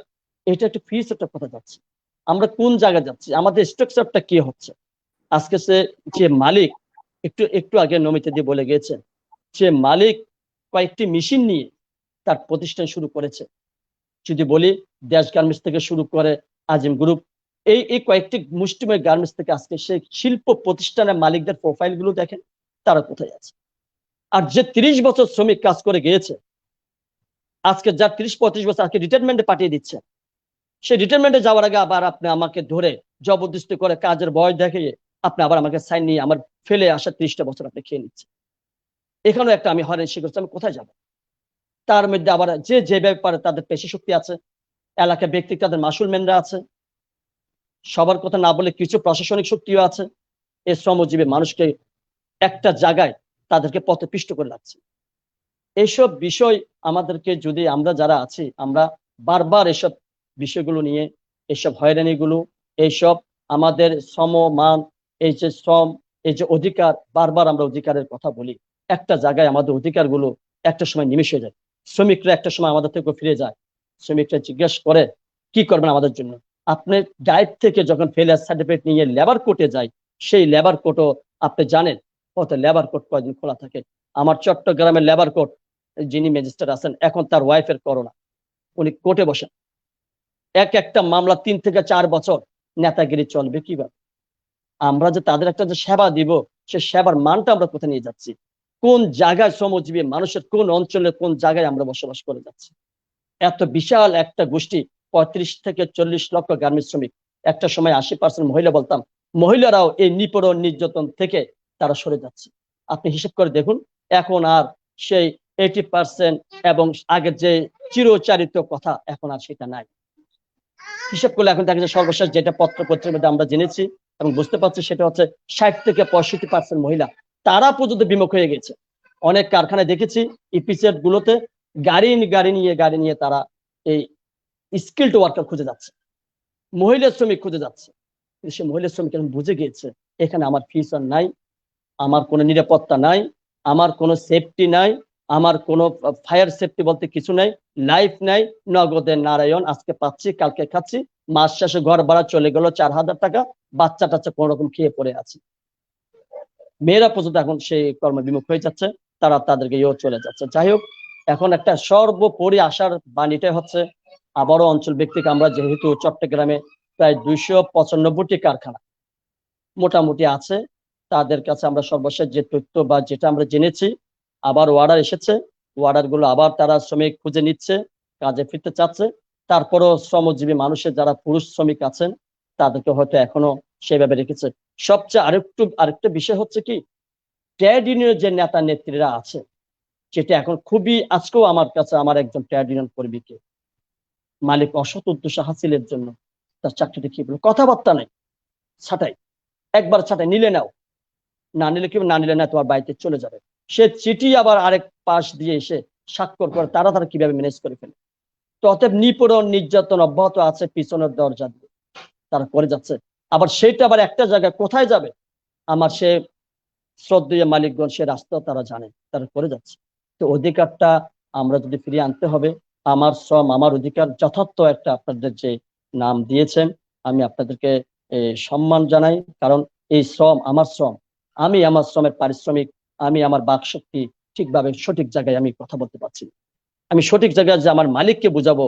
এটা একটা ফিউচারটা কোথায় যাচ্ছে, আমরা কোন জায়গায় যাচ্ছি, আমাদের স্ট্রাকচারটা কি হচ্ছে। আজকে যে মালিক, একটু আগে নমিতা দিয়ে বলে গিয়েছেন, সে মালিক কয়েকটি মেশিন নিয়ে তার প্রতিষ্ঠান শুরু করেছে। যদি বলি, দেশ গার্মেন্টস থেকে শুরু করে আজিম গ্রুপ, এই কয়েকটি মুষ্টিময় গার্মেন্টস থেকে আজকে সেই শিল্প প্রতিষ্ঠানের মালিকদের প্রোফাইল গুলো দেখেন, তারা কোথায় আছে। আর যে 30 বছর শ্রমিক কাজ করে গিয়েছে, আজকে যার 30-35 বছর আজকে রিটায়ারমেন্টে পাঠিয়ে দিচ্ছে, সে রিটায়ারমেন্টে যাওয়ার আগে আবার আপনি আমাকে ধরে জবরদস্তি করে কাজের বয়স দেখিয়ে আপনি আবার আমাকে সাইন নিয়ে আমার ফেলে আসা 30টা বছর আপনি খেয়ে নিচ্ছে। এখানেও একটা আমি হয়রানি শিখে, আমি কোথায় যাব? তার মধ্যে আবার যে ব্যাপারে তাদের পেশি শক্তি আছে, এলাকা ব্যক্তি তাদের মাসুল ম্যানরা আছে, সবার কথা না বলে কিছু প্রশাসনিক শক্তিও আছে। এই শ্রমজীবী মানুষকে একটা জায়গায় তাদেরকে পথে পিষ্ট করে রাখছে। এইসব বিষয় আমাদেরকে, যদি আমরা যারা আছি, আমরা বারবার এসব বিষয়গুলো নিয়ে, এইসব হয়রানিগুলো, এইসব আমাদের শ্রমমান, এই যে শ্রম, এই যে অধিকার, বারবার আমরা অধিকারের কথা বলি, একটা জায়গায় আমাদের অধিকারগুলো একটা সময় নিমিশে যায়। শ্রমিকরা একটা সময় আমাদের থেকে ফিরে যায়, শ্রমিকরা জিজ্ঞেস করে কি করবেন আমাদের জন্য। আপনি ডাইভ থেকে যখন ফেলিয়ার সার্টিফিকেট নিয়ে লেবার কোর্টে যায়, সেই লেবার কোর্টও আপনি জানেন কত লেবার কোর্ট কয়দিন খোলা থাকে। আমার চট্টগ্রামের লেবার কোর্ট, যিনি ম্যাজিস্ট্রেট আছেন, এখন তার ওয়াইফের করোনা, উনি কোর্টে বসেন, একটা মামলা 3 থেকে 4 বছর। নেতাগিরি চলবে কিভাবে? আমরা যে তাদের একটা যে সেবা দিব, সে সেবার মানটা আমরা কোথায় নিয়ে যাচ্ছি? কোন জায়গায় শ্রমজীবী মানুষের কোন অঞ্চলে কোন জায়গায় আমরা বসবাস করে যাচ্ছি? এত বিশাল একটা গোষ্ঠী, 35 থেকে 40 লক্ষ গার্মেন্টস শ্রমিক, একটা সময় 80% মহিলা বলতাম, মহিলারাও এই নিপীড়ন নির্যাতন থেকে তারা সরে যাচ্ছে। আপনি হিসেব করে দেখুন, এখন আর সেই 80% এবং আগের যে চিরচারিত কথা, এখন আর সেটা নাই। হিসাব করলে এখন দেখা যায় সর্বশেষ যেটা পত্রপত্রের মধ্যে আমরা জেনেছি এবং বুঝতে পারছি, সেটা হচ্ছে 60 থেকে 65% মহিলা, তারা পর্যন্ত বিমুখ হয়ে গেছে। অনেক কারখানায় দেখেছি ইপিজেড গুলোতে গাড়ি নিয়ে তারা এই স্কিলড ওয়ার্কার খুঁজে যাচ্ছে, মহিলা শ্রমিক খুঁজে যাচ্ছে। সে মহিলা শ্রমিক এখন বুঝে গিয়েছে, এখানে আমার ফিউচার নাই, আমার কোনো নিরাপত্তা নাই, আমার কোনো সেফটি নাই, আমার কোনো ফায়ার সেফটি বলতে কিছু নাই, লাইফ নাই, নগদের নারায়ণ, আজকে পাচ্ছি কালকে খাচ্ছি, মাস শেষে ঘর ভাড়া চলে গেল 4000 টাকা, বাচ্চা টাচ্চা কোন রকম খেয়ে পড়ে আছে। মেয়েরা পর্যন্ত এখন সেই কর্মবিমুখ হয়ে যাচ্ছে, তারা তাদেরকে চলে যাচ্ছে। যাই হোক, এখন একটা সর্বোপরি আশার বাণীটাই হচ্ছে, আবারও অঞ্চল ভিত্তিক, আমরা যেহেতু চট্টগ্রামে প্রায় 295টি কারখানা মোটামুটি আছে, তাদের কাছে আমরা সর্বশেষ যে তথ্য বা যেটা আমরা জেনেছি, আবার অর্ডার এসেছে, অর্ডার গুলো আবার তারা শ্রমিক খুঁজে নিচ্ছে, কাজে ফিরতে চাচ্ছে। তারপরও শ্রমজীবী মানুষের যারা পুরুষ শ্রমিক আছেন, তাদেরকে হয়তো এখনো সেভাবে রেখেছে। সবচেয়ে আরেকটা বিষয় হচ্ছে কি, ট্রেড ইউনিয়নের যে নেতা নেত্রীরা আছে, যেটা এখন খুবই, আজকেও আমার কাছে আমার একজন ট্রেড ইউনিয়ন কর্মীকে মালিক অসৎ উদ্দেশ্য হাসিলের জন্য তার চাকরিটা কি বলে, কথাবার্তা নেই, ছাঁটাই, একবার ছাঁটাই, নিলে নাও, না নিলে কি, না নিলে না, তোমার বাড়িতে চলে যাবে। সে চিঠি আবার আরেক পাশ দিয়ে এসে স্বাক্ষর করে তারা কিভাবে ম্যানেজ করে ফেলে। তো অতএব নিপীড়ন নির্যাতন অব্যাহত আছে পিছনের দরজা দিয়ে তারা করে যাচ্ছে। আবার সেটা আবার একটা জায়গায় কোথায় যাবে, আমার সে শ্রদ্ধেয় মালিকগণ সে রাস্তা তারা জানে, তারা করে যাচ্ছে। তো অধিকারটা আমরা যদি ফিরিয়ে আনতে হবে, আমার শ্রম আমার অধিকার, যথার্থ একটা আপনাদের যে নাম দিয়েছেন, আমি আপনাদেরকে সম্মান জানাই। কারণ এই শ্রম আমার শ্রম, আমি আমার শ্রমের পারিশ্রমিক, আমি আমার বাকশক্তি ঠিকভাবে সঠিক জায়গায় আমি কথা বলতে পারছি না। আমি সঠিক জায়গায় যে আমার মালিককে বুঝাবো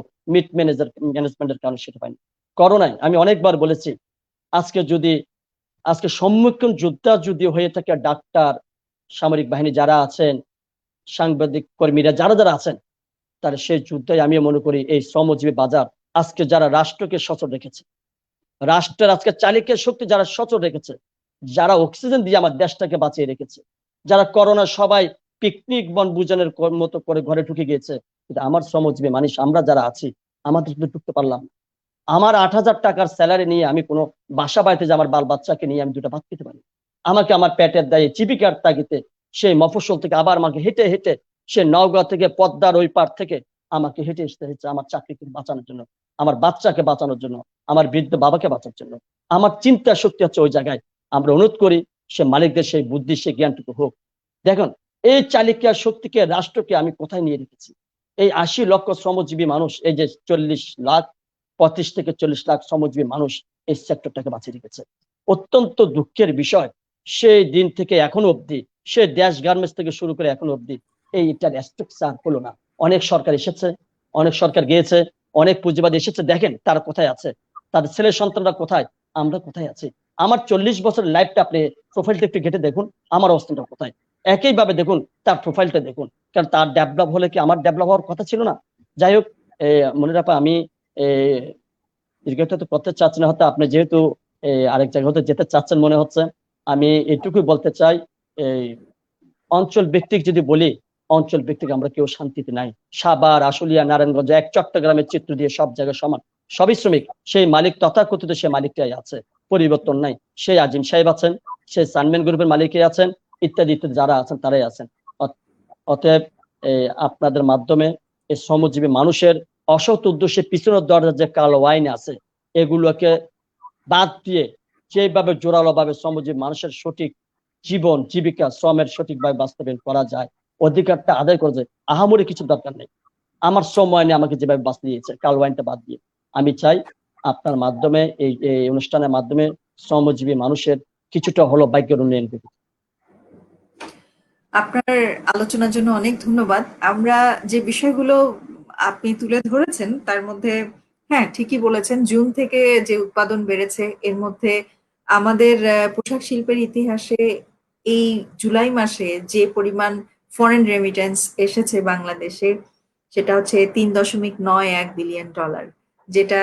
ম্যানেজমেন্টের কারণে সেটা পাইনি। করোনায় আমি অনেকবার বলেছি, আজকে সম্মুখীন যোদ্ধা যদি হয়ে থাকে ডাক্তার, সামরিক বাহিনী যারা আছেন, সাংবাদিক কর্মীরা যারা যারা আছেন, তারা সেই যুদ্ধে আমি মনে করি এই শ্রমজীবী বাজার আজকে যারা রাষ্ট্রকে সচল রেখেছে, রাষ্ট্রের আজকে চালিকের শক্তি যারা সচল রেখেছে, যারা অক্সিজেন দিয়ে আমার দেশটাকে বাঁচিয়ে রেখেছে, যারা করোনা সবাই পিকনিক বনভোজনের মতো করে ঘরে ঢুকে গিয়েছে, কিন্তু আমার শ্রমজীবী মানুষ আমরা যারা আছি আমাদের কিন্তু ঢুকতে পারলাম না। আমার 8,000 টাকার স্যালারি নিয়ে আমি কোনো বাসা বাড়িতে যে আমার বাল বাচ্চাকে নিয়ে আমি দুটো ভাত খেতে পারি, আমাকে আমার পেটের দায়ে জীবিকার তাগিতে সেই মফস্বল থেকে আবার আমাকে হেঁটে হেঁটে সে নওগাঁ থেকে পদ্মার ওই পার থেকে আমাকে হেঁটে আসতে হচ্ছে আমার চাকরিকে বাঁচানোর জন্য, আমার বাচ্চাকে বাঁচানোর জন্য, আমার বৃদ্ধ বাবাকে বাঁচানোর জন্য। আমার চিন্তা শক্তি হচ্ছে ওই জায়গায়। আমরা অনুরোধ করি সে মালিকদের সেই বুদ্ধি সেই জ্ঞানটুকু হোক। দেখুন এই চালিকা শক্তিকে রাষ্ট্রকে আমি কোথায় নিয়ে রেখেছি, এই 80 লক্ষ শ্রমজীবী মানুষ, এই যে 35 থেকে 40 লাখ শ্রমজীবী মানুষ এই সেক্টরটাকে বাঁচিয়ে রেখেছে। অত্যন্ত দুঃখের বিষয়, সেই দিন থেকে এখনো অবধি, সে দেশ গার্মেন্টস থেকে শুরু করে এখনো অবধি এইটার স্ট্রাকচার হলো না। অনেক সরকার এসেছে, অনেক সরকার গিয়েছে, অনেক পুঁজিবাদী এসেছে, দেখেন তারা কোথায় আছে, তাদের ছেলে সন্তানরা কোথায়, আমরা কোথায় আছি। আমার 40 বছরের লাইফটা আপনি প্রোফাইলটা একটু ঘেটে দেখুন, আমার অবস্থানটা কোথায়, একইভাবে দেখুন তার প্রোফাইলটা দেখুন। কারণ তার ডেভেলপ হলে কি আমার ডেভেলপ হওয়ার কথা ছিল না? যাই হোক, মনে রাখা আমি দীর্ঘটা তো করতে চাচ্ছি না, হয়তো আপনি যেহেতু আরেক জায়গায় হতে যেতে চাচ্ছেন মনে হচ্ছে, আমি এটুকুই বলতে চাই, এই অঞ্চল ভিত্তিক যদি বলি, অঞ্চল ভিত্তিক আমরা কেউ শান্তিতে নাই। সাভার, আশুলিয়া, নারায়ণগঞ্জ, এক চট্টগ্রামের চিত্র দিয়ে সব জায়গায় সমান, সবই শ্রমিক, সেই মালিক তথাকথিত সে মালিকটাই আছে, পরিবর্তন নাই। সেই আজিম সাহেব আছেন, সেই সানম্যান গ্রুপের মালিকই আছেন, ইত্যাদি ইত্যাদি যারা আছেন তারাই আছেন। অতএব আপনাদের মাধ্যমে এই শ্রমজীবী মানুষের অসৎ উদ্দেশ্যে পিছনের দরজার যে কালো আইন আছে এগুলোকে বাদ দিয়ে যেভাবে জোরালো ভাবে শ্রমজীবী মানুষের সঠিক জীবন জীবিকা শ্রমের সঠিকভাবে বাস্তবায়ন করা যায়, অধিকারটা আদায় করে যায়, আহামরি কিছু দরকার নেই। আমার শ্রম আইনে আমাকে যেভাবে বাঁচিয়ে দিয়েছে কালো আইনটা বাদ দিয়ে, আমি চাই আপনার মাধ্যমে এই অনুষ্ঠানের মাধ্যমে শ্রমজীবী মানুষের কিছুটা হলো ভাগ্যের উন্নয়ন হবে। আপনার আলোচনার জন্য অনেক ধন্যবাদ। আমরা যে বিষয়গুলো আপনি তুলে ধরেছেন তার মধ্যে হ্যাঁ ঠিকই বলেছেন, জুন থেকে যে উৎপাদন বেড়েছে এর মধ্যে আমাদের পোশাক শিল্পের ইতিহাসে এই জুলাই মাসে যে পরিমাণ ফরেন রেমিটেন্স এসেছে বাংলাদেশে সেটা হচ্ছে $3.91 বিলিয়ন, যেটা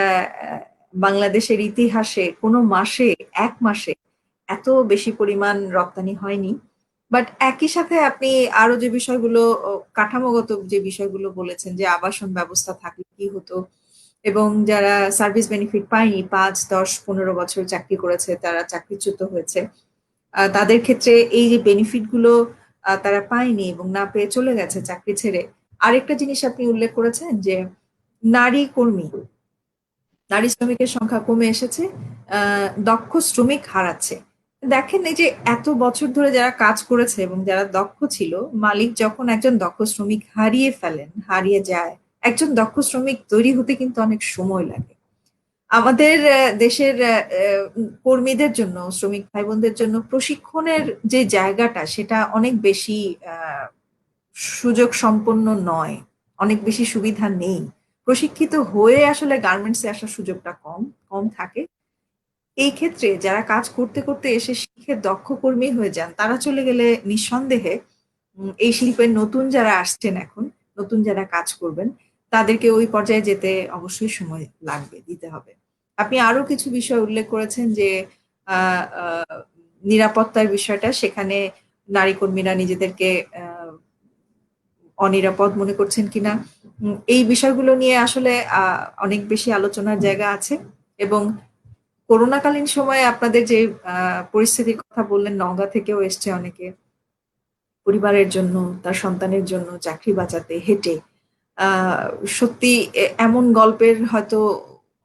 বাংলাদেশের ইতিহাসে কোনো মাসে এক মাসে এত বেশি পরিমাণ রপ্তানি হয়নি। বাট একই সাথে আপনি আরো যে বিষয়গুলো কাঠামোগত যে বিষয়গুলো বলেছেন যে আবাসন ব্যবস্থা থাকলে কি হতো, এবং যারা সার্ভিস বেনিফিট পায়নি 5, 10, 15 বছর চাকরি করেছে তারা চাকরিচ্যুত হয়েছে, তাদের ক্ষেত্রে এই যে বেনিফিট গুলো তারা পায়নি এবং না পেয়ে চলে গেছে চাকরি ছেড়ে। আরেকটা জিনিস আপনি উল্লেখ করেছেন যে নারী কর্মী, নারী শ্রমিকের সংখ্যা কমে এসেছে, দক্ষ শ্রমিক হারাচ্ছে। দেখেন এই যে এত বছর ধরে যারা কাজ করেছে এবং যারা দক্ষ ছিল, মালিক যখন একজন দক্ষ শ্রমিক হারিয়ে যায়, একজন দক্ষ শ্রমিক তৈরি হতে কিন্তু অনেক সময় লাগে। আমাদের দেশের কর্মীদের জন্য, শ্রমিক ভাই বোনদের জন্য প্রশিক্ষণের যে জায়গাটা সেটা অনেক বেশি সুযোগ সম্পন্ন নয়, অনেক বেশি সুবিধা নেই। প্রশিক্ষিত হয়ে আসলে গার্মেন্টসে আসার সুযোগটা কম কম থাকে। এই ক্ষেত্রে যারা কাজ করতে করতে এসে শিখে দক্ষ কর্মী হয়ে যান তারা চলে গেলে নিঃসন্দেহে এই শিল্পের নতুন যারা আসছেন এখন, নতুন যারা কাজ করবেন তাদেরকে ওই পর্যায়ে যেতে অবশ্যই সময় লাগবে, দিতে হবে। আপনি আরো কিছু বিষয় উল্লেখ করেছেন যে আহ, আহ, নিরাপত্তার বিষয়টা, সেখানে নারী কর্মীরা নিজেদেরকে অনিরাপদ মনে করছেন কিনা। এই বিষয়গুলো নিয়ে আসলে অনেক বেশি আলোচনার জায়গা আছে। এবং করোনাকালীন সময়ে আপনাদের যে পরিস্থিতির কথা বললেন, নওগাঁ থেকেও এসছে অনেকে পরিবারের জন্য, তার সন্তানের জন্য চাকরি বাঁচাতে হেঁটে। আহ সত্যি এমন গল্পের হয়তো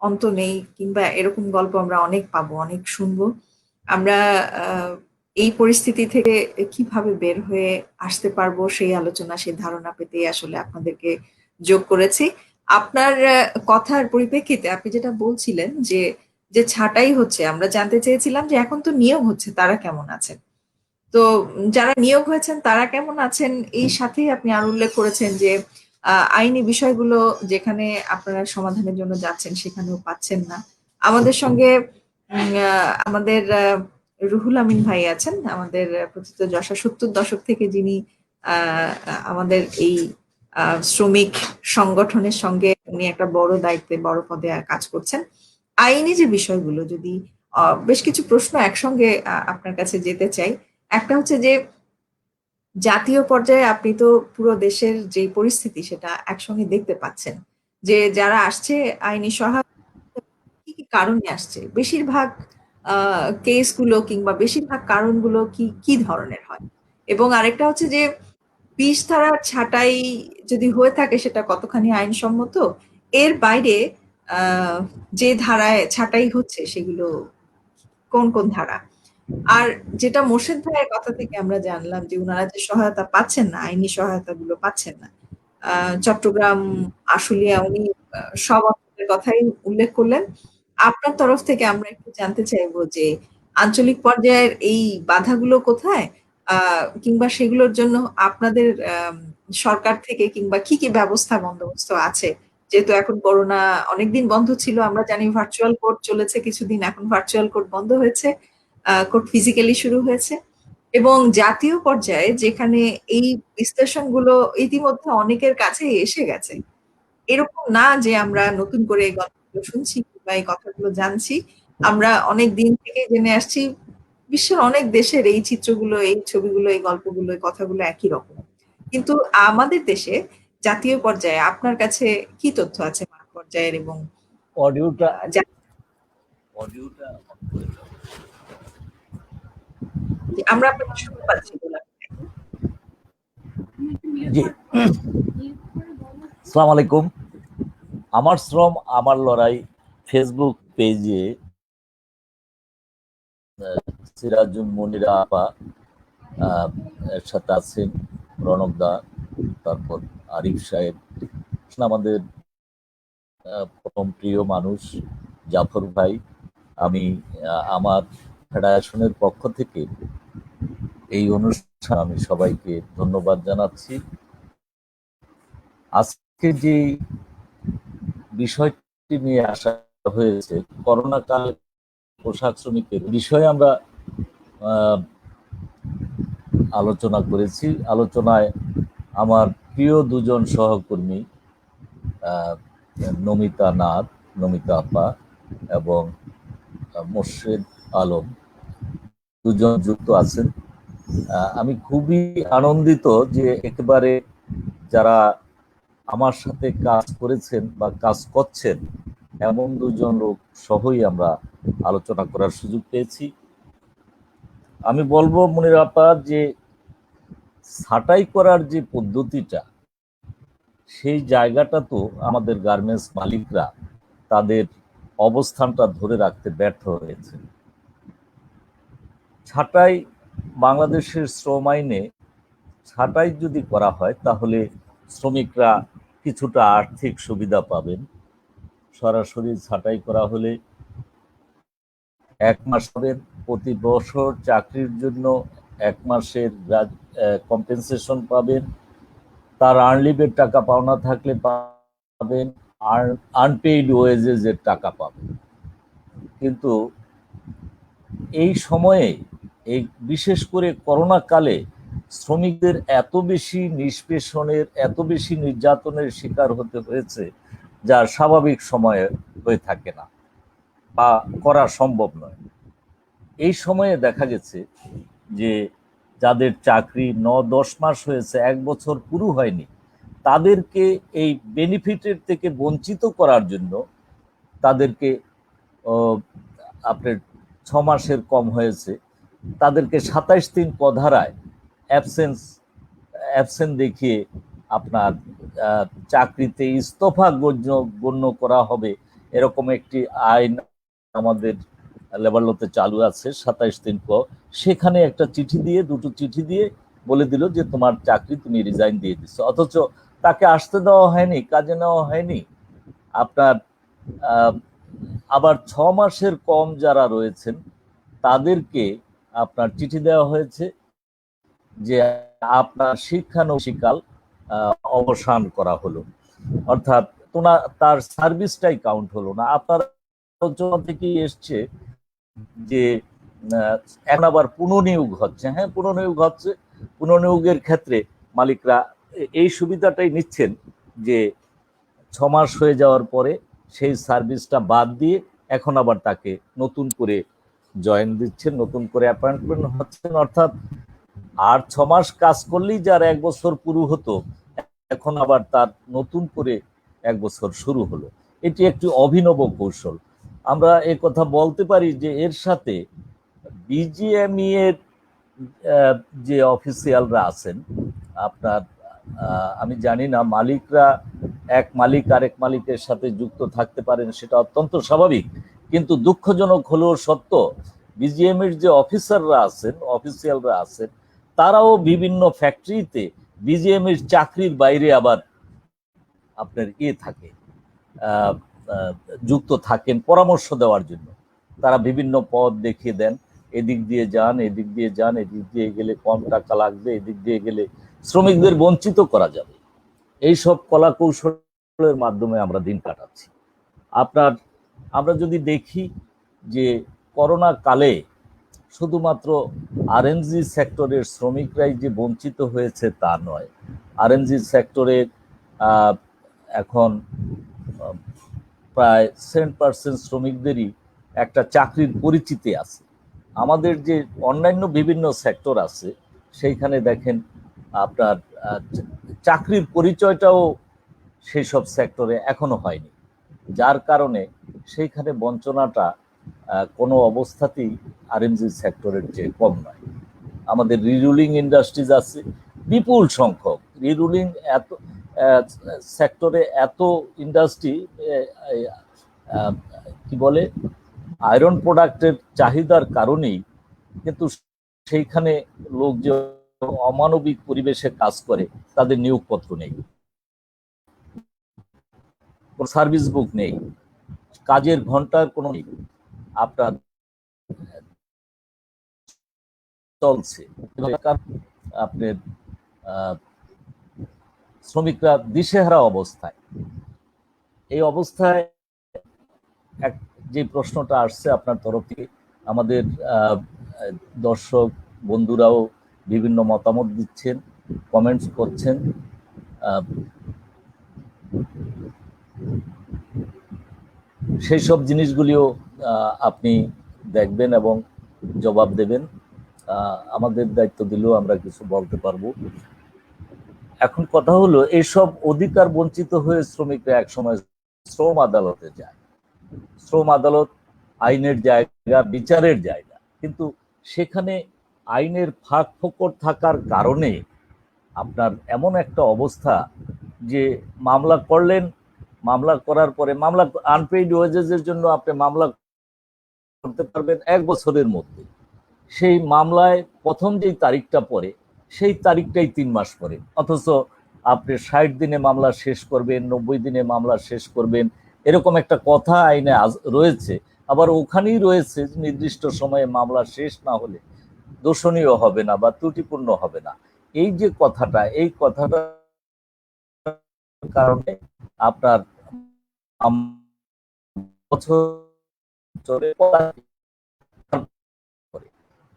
অন্ত নেই, কিংবা এরকম গল্প আমরা অনেক পাবো, অনেক শুনবো আমরা। আহ, এই পরিস্থিতি থেকে কিভাবে বের হয়ে আসতে পারবো সেই আলোচনা, সেই ধারণা পেতেই আসলে আপনাদেরকে যোগ করেছি। আপনার কথার পরিপ্রেক্ষিতে আপনি যেটা বলছিলেন যে যে ছাঁটাই হচ্ছে, আমরা জানতে চেয়েছিলাম যে এখন তো নিয়োগ হচ্ছে, তারা কেমন আছেন। তো যারা নিয়োগ হয়েছেন তারা কেমন আছেন, এই সাথেই আপনি আরো উল্লেখ করেছেন যে আইনি বিষয়গুলো যেখানে আপনারা সমাধানের জন্য যাচ্ছেন সেখানেও পাচ্ছেন না। আমাদের সঙ্গে আমাদের রুহুল আমিন ভাই আছেন, আমাদের প্রথিতযশা 70 দশক থেকে যিনি আহ, আমাদের এই শ্রমিক সংগঠনের সঙ্গে উনি একটা বড় দায়িত্বে, বড় পদে কাজ করছেন। আইনি যে বিষয়গুলো, যদি বেশ কিছু প্রশ্ন একসঙ্গে আপনার কাছে যেতে চাই। একটা হচ্ছে যে জাতীয় পর্যায়ে আপনি তো পুরো দেশের যে পরিস্থিতি সেটা একসঙ্গে দেখতে পাচ্ছেন, যে যারা আসছে আইনি সহায়তা কি কি কারণে আসছে, বেশিরভাগ কেসগুলো কিংবা বেশিরভাগ কারণগুলো কি কি ধরনের হয়। এবং আরেকটা হচ্ছে যে 20 ধারা ছাঁটাই যদি হয়ে থাকে সেটা কতখানি আইনসম্মত, এর বাইরে আহ যে ধারায় ছাঁটাই হচ্ছে সেগুলো কোন কোন ধারা। আর যেটা মোর্শেদ ভাইয়ের কথা থেকে আমরা জানলাম যে উনারা যে সহায়তা পাচ্ছেন না, আইনি সহায়তা গুলো পাচ্ছেন না। চট্টগ্রাম, আশুলিয়া, উনি সব অঞ্চলের কথাই উল্লেখ করলেন। আপনার তরফ থেকে আমরা একটু জানতে চাইবো যে আঞ্চলিক পর্যায়ের এই বাধাগুলো কোথায়, কিংবা সেগুলোর জন্য আপনাদের সরকার থেকে কিংবা কি কি ব্যবস্থা বন্দোবস্ত আছে। যেহেতু এখন করোনা অনেকদিন বন্ধ ছিল, আমরা জানি ভার্চুয়াল কোর্ট চলেছে কিছুদিন, এখন ভার্চুয়াল কোর্ট বন্ধ হয়েছে, কোর্ট ফিজিক্যালি শুরু হয়েছে। এবং জাতীয় পর্যায়ে যেখানে এই বিশ্লেষণগুলো ইতিমধ্যে অনেকের কাছে এসে গেছে, এরকম না যে আমরা নতুন করে এই গল্পগুলো শুনছি বা এই কথাগুলো জানছি, আমরা অনেক দিন থেকে জেনে আসছি। বিশ্বের অনেক দেশের এই চিত্রগুলো, এই ছবিগুলো, এই গল্পগুলো, এই কথাগুলো একই রকম। কিন্তু আমাদের দেশে জাতীয় পর্যায়ে আপনার কাছে কি তথ্য আছে মাঠ পর্যায়ের, এবং অডিওটা আহ, জা- অডিওটা আমরা আপনাকে শুনতে পাচ্ছি বলে। জি, আসসালামু আলাইকুম। আমার শ্রম আমার লড়াই ফেসবুক পেজে সিরাজুল মনিরা আপা এর সাথে আছেন, রণক দা, তারপর আরিফ সাহেব, আমাদের প্রথম প্রিয় মানুষ জাফর ভাই। আমি আমার ফেডারেশনের পক্ষ থেকে এই অনুষ্ঠান আমি সবাইকে ধন্যবাদ জানাচ্ছি। আজকে যে বিষয়টি নিয়ে আসা হয়েছে, করোনা কালে পোশাক শ্রমিকের বিষয়ে আমরা আলোচনা করেছি। আলোচনায় আমার প্রিয় দুজন সহকর্মী নমিতা নাথ, নমিতা আপা এবং মোর্শেদ আলম দুজন যুক্ত আছেন। আমি খুবই আনন্দিত যে একেবারে যারা আমার সাথে কাজ করেছেন বা কাজ করছেন এমন দুজন লোক সহই আমরা আলোচনা করার সুযোগ পেয়েছি। আমি বলবো মনির আপা যে ছাঁটাই করার যে পদ্ধতিটা, সেই জায়গাটা তো আমাদের গার্মেন্টস মালিকরা তাদের অবস্থানটা ধরে রাখতে ব্যর্থ হয়েছে। ছাঁটাই বাংলাদেশের শ্রম আইনে ছাঁটাই যদি করা হয় তাহলে শ্রমিকরা কিছুটা আর্থিক সুবিধা পাবেন। সরাসরি ছাঁটাই করা হলে 1 মাস পাবেন, প্রতি বছর চাকরির জন্য 1 মাসের কম্পেনসেশন পাবেন, তার আর্নলিভের টাকা পাওনা থাকলে পাবেন, আনপেইড ওয়েজেস এর টাকা পাবেন। কিন্তু এই সময়ে, এই বিশেষ করে করোনা কালে শ্রমিকদের এত বেশি নিষ্পেষণের, এত বেশি নির্যাতনের শিকার হতে হয়েছে যা স্বাভাবিক সময়ে হয়ে থাকে না। বা করা সম্ভব নয়। এই সময়ে দেখা গেছে যে যাদের চাকরি ৯-১০ মাস হয়েছে, ১ বছর পুরো হয়নি, তাদেরকে এই বেনিফিটের থেকে বঞ্চিত করার জন্য তাদেরকে আপনার ৬ মাসের কম হয়েছে, তাদেরকে ২৭ দিন পধারায় অ্যাবসেন্ট দেখিয়ে আপনার চাকরিতে ইস্তফা গণ্য করা হবে, এরকম একটি আইন আমাদের লেবার লতে চালু আছে। ২৭ দিন পর সেখানে একটা চিঠি দিয়ে, দুটো চিঠি দিয়ে বলে দিল যে তোমার চাকরি তুমি রিজাইন দিয়ে দিচ্ছ, অথচ তাকে আসতে দেওয়া হয়নি, কাজে নেওয়া হয়নি। আপনার আবার ৬ মাসের কম যারা রয়েছেন তাদেরকে আপনার চিঠি দেওয়া হয়েছে যে আপনার শিক্ষানবিশকাল অবসান করা হলো, অর্থাৎ তার সার্ভিসটাই কাউন্ট হলো না। আপনার আলোচনা থেকে এসছে যে এখন আবার পুনর্নিয়োগ হচ্ছে। হ্যাঁ, পুনর্নিয়োগ হচ্ছে। পুনর্নিয়োগের ক্ষেত্রে মালিকরা এই সুবিধাটাই নিচ্ছেন যে ৬ মাস হয়ে যাওয়ার পরে সেই সার্ভিসটা বাদ দিয়ে এখন আবার তাকে নতুন করে জয়েন দিচ্ছেন, নতুন করে অ্যাপয়েন্টমেন্ট হচ্ছেন, অর্থাৎ আর ৬ মাস কাজ করলেই যার ১ বছর পুরো হতো, এখন আবার তার নতুন করে ১ বছর শুরু হলো। এটি একটি অভিনব কৌশল। আমরা এ কথা বলতে পারি যে এর সাথে বিজিএমই এর যে অফিসিয়ালরা আছেন, আপনার আমি জানি না মালিকরা এক মালিক আরেক মালিকের সাথে যুক্ত থাকতে পারেন, সেটা অত্যন্ত স্বাভাবিক, কিন্তু দুঃখজনক হলেও সত্য, বিজিএমের যে অফিসিয়ালরা আছেন তারাও বিভিন্ন ফ্যাক্টরিতে বিজিএমের চাকরির বাইরে আবার আপনার থাকে, যুক্ত থাকেন পরামর্শ দেওয়ার জন্য। তারা বিভিন্ন পদ দেখিয়ে দেন, এদিক দিয়ে যান, এদিক দিয়ে যান, এদিক দিয়ে গেলে কম টাকা লাগবে, এদিক দিয়ে গেলে শ্রমিকদের বঞ্চিত করা যাবে। এইসব কলা কৌশলের মাধ্যমে আমরা দিন কাটাচ্ছি। আমরা যদি দেখি যে করোনা কালে শুধুমাত্র আরএনজি সেক্টরের শ্রমিকরাই যে বঞ্চিত হয়েছে তা নয়। আরএনজি সেক্টরের এখন প্রায় 7% শ্রমিকদেরই একটা চাকরির পরিচিতি আছে। আমাদের যে অন্যান্য বিভিন্ন সেক্টর আছে সেইখানে দেখেন আপনার চাকরির পরিচয়টাও সেই সব সেক্টরে এখনো হয়নি, যার কারণে সেইখানে বঞ্চনাটা কোনো অবস্থাতেই আরএনজি সেক্টরের চেয়ে কম নয়। আমাদের রিরুলিং ইন্ডাস্ট্রিজ আছে বিপুল সংখ্যক, রিরুলিং সেক্টরে এত ইন্ডাস্ট্রি, কি বলে, আয়রন প্রোডাক্টের চাহিদার কারণেই কিন্তু সেইখানে লোক যে অমানবিক পরিবেশে কাজ করে তাদের নিয়োগপত্র নেই, সার্ভিস বুক নেই, কাজের ঘন্টার কোনো নেই, আপনার চলছে। আপনার শ্রমিকরা দিশেহারা অবস্থায়। এই অবস্থায় যে প্রশ্নটা আসছে আপনার তরফ থেকে, আমাদের দর্শক বন্ধুরাও বিভিন্ন মতামত দিচ্ছেন, কমেন্টস করছেন। সেই সব জিনিসগুলিও আপনি দেখবেন এবং জবাব দেবেন। আমাদের দায়িত্ব দিলেও আমরা কিছু বলতে পারবো। এখন কথা হলো, এইসব অধিকার বঞ্চিত হয়ে শ্রমিকরা একসময় শ্রম আদালতে যায়। শ্রম আদালত আইনের জায়গা, বিচারের জায়গা, কিন্তু সেখানে আইনের ফাঁক ফোকর থাকার কারণে আপনার এমন একটা অবস্থা যে মামলা করলেন, মামলা করার পরে মামলা আনপেইড ওয়েজেসের জন্য আপনি মামলা করতে পারবেন 1 বছরের মধ্যে। সেই মামলায় প্রথম যেই তারিখটা পড়ে সেই তারিখটাই 3 মাস পরে, অথচ আপনি 60 দিনে মামলা শেষ করবেন, 90 দিনে মামলা শেষ করবেন, এরকম একটা কথা আইনে রয়েছে। আবার ওখানেই রয়েছে নির্দিষ্ট সময়ে মামলা শেষ না হলে দোষণীয় হবে না বা ত্রুটিপূর্ণ হবে না। এই যে কথাটা, এই কথাটার কারণে আপনার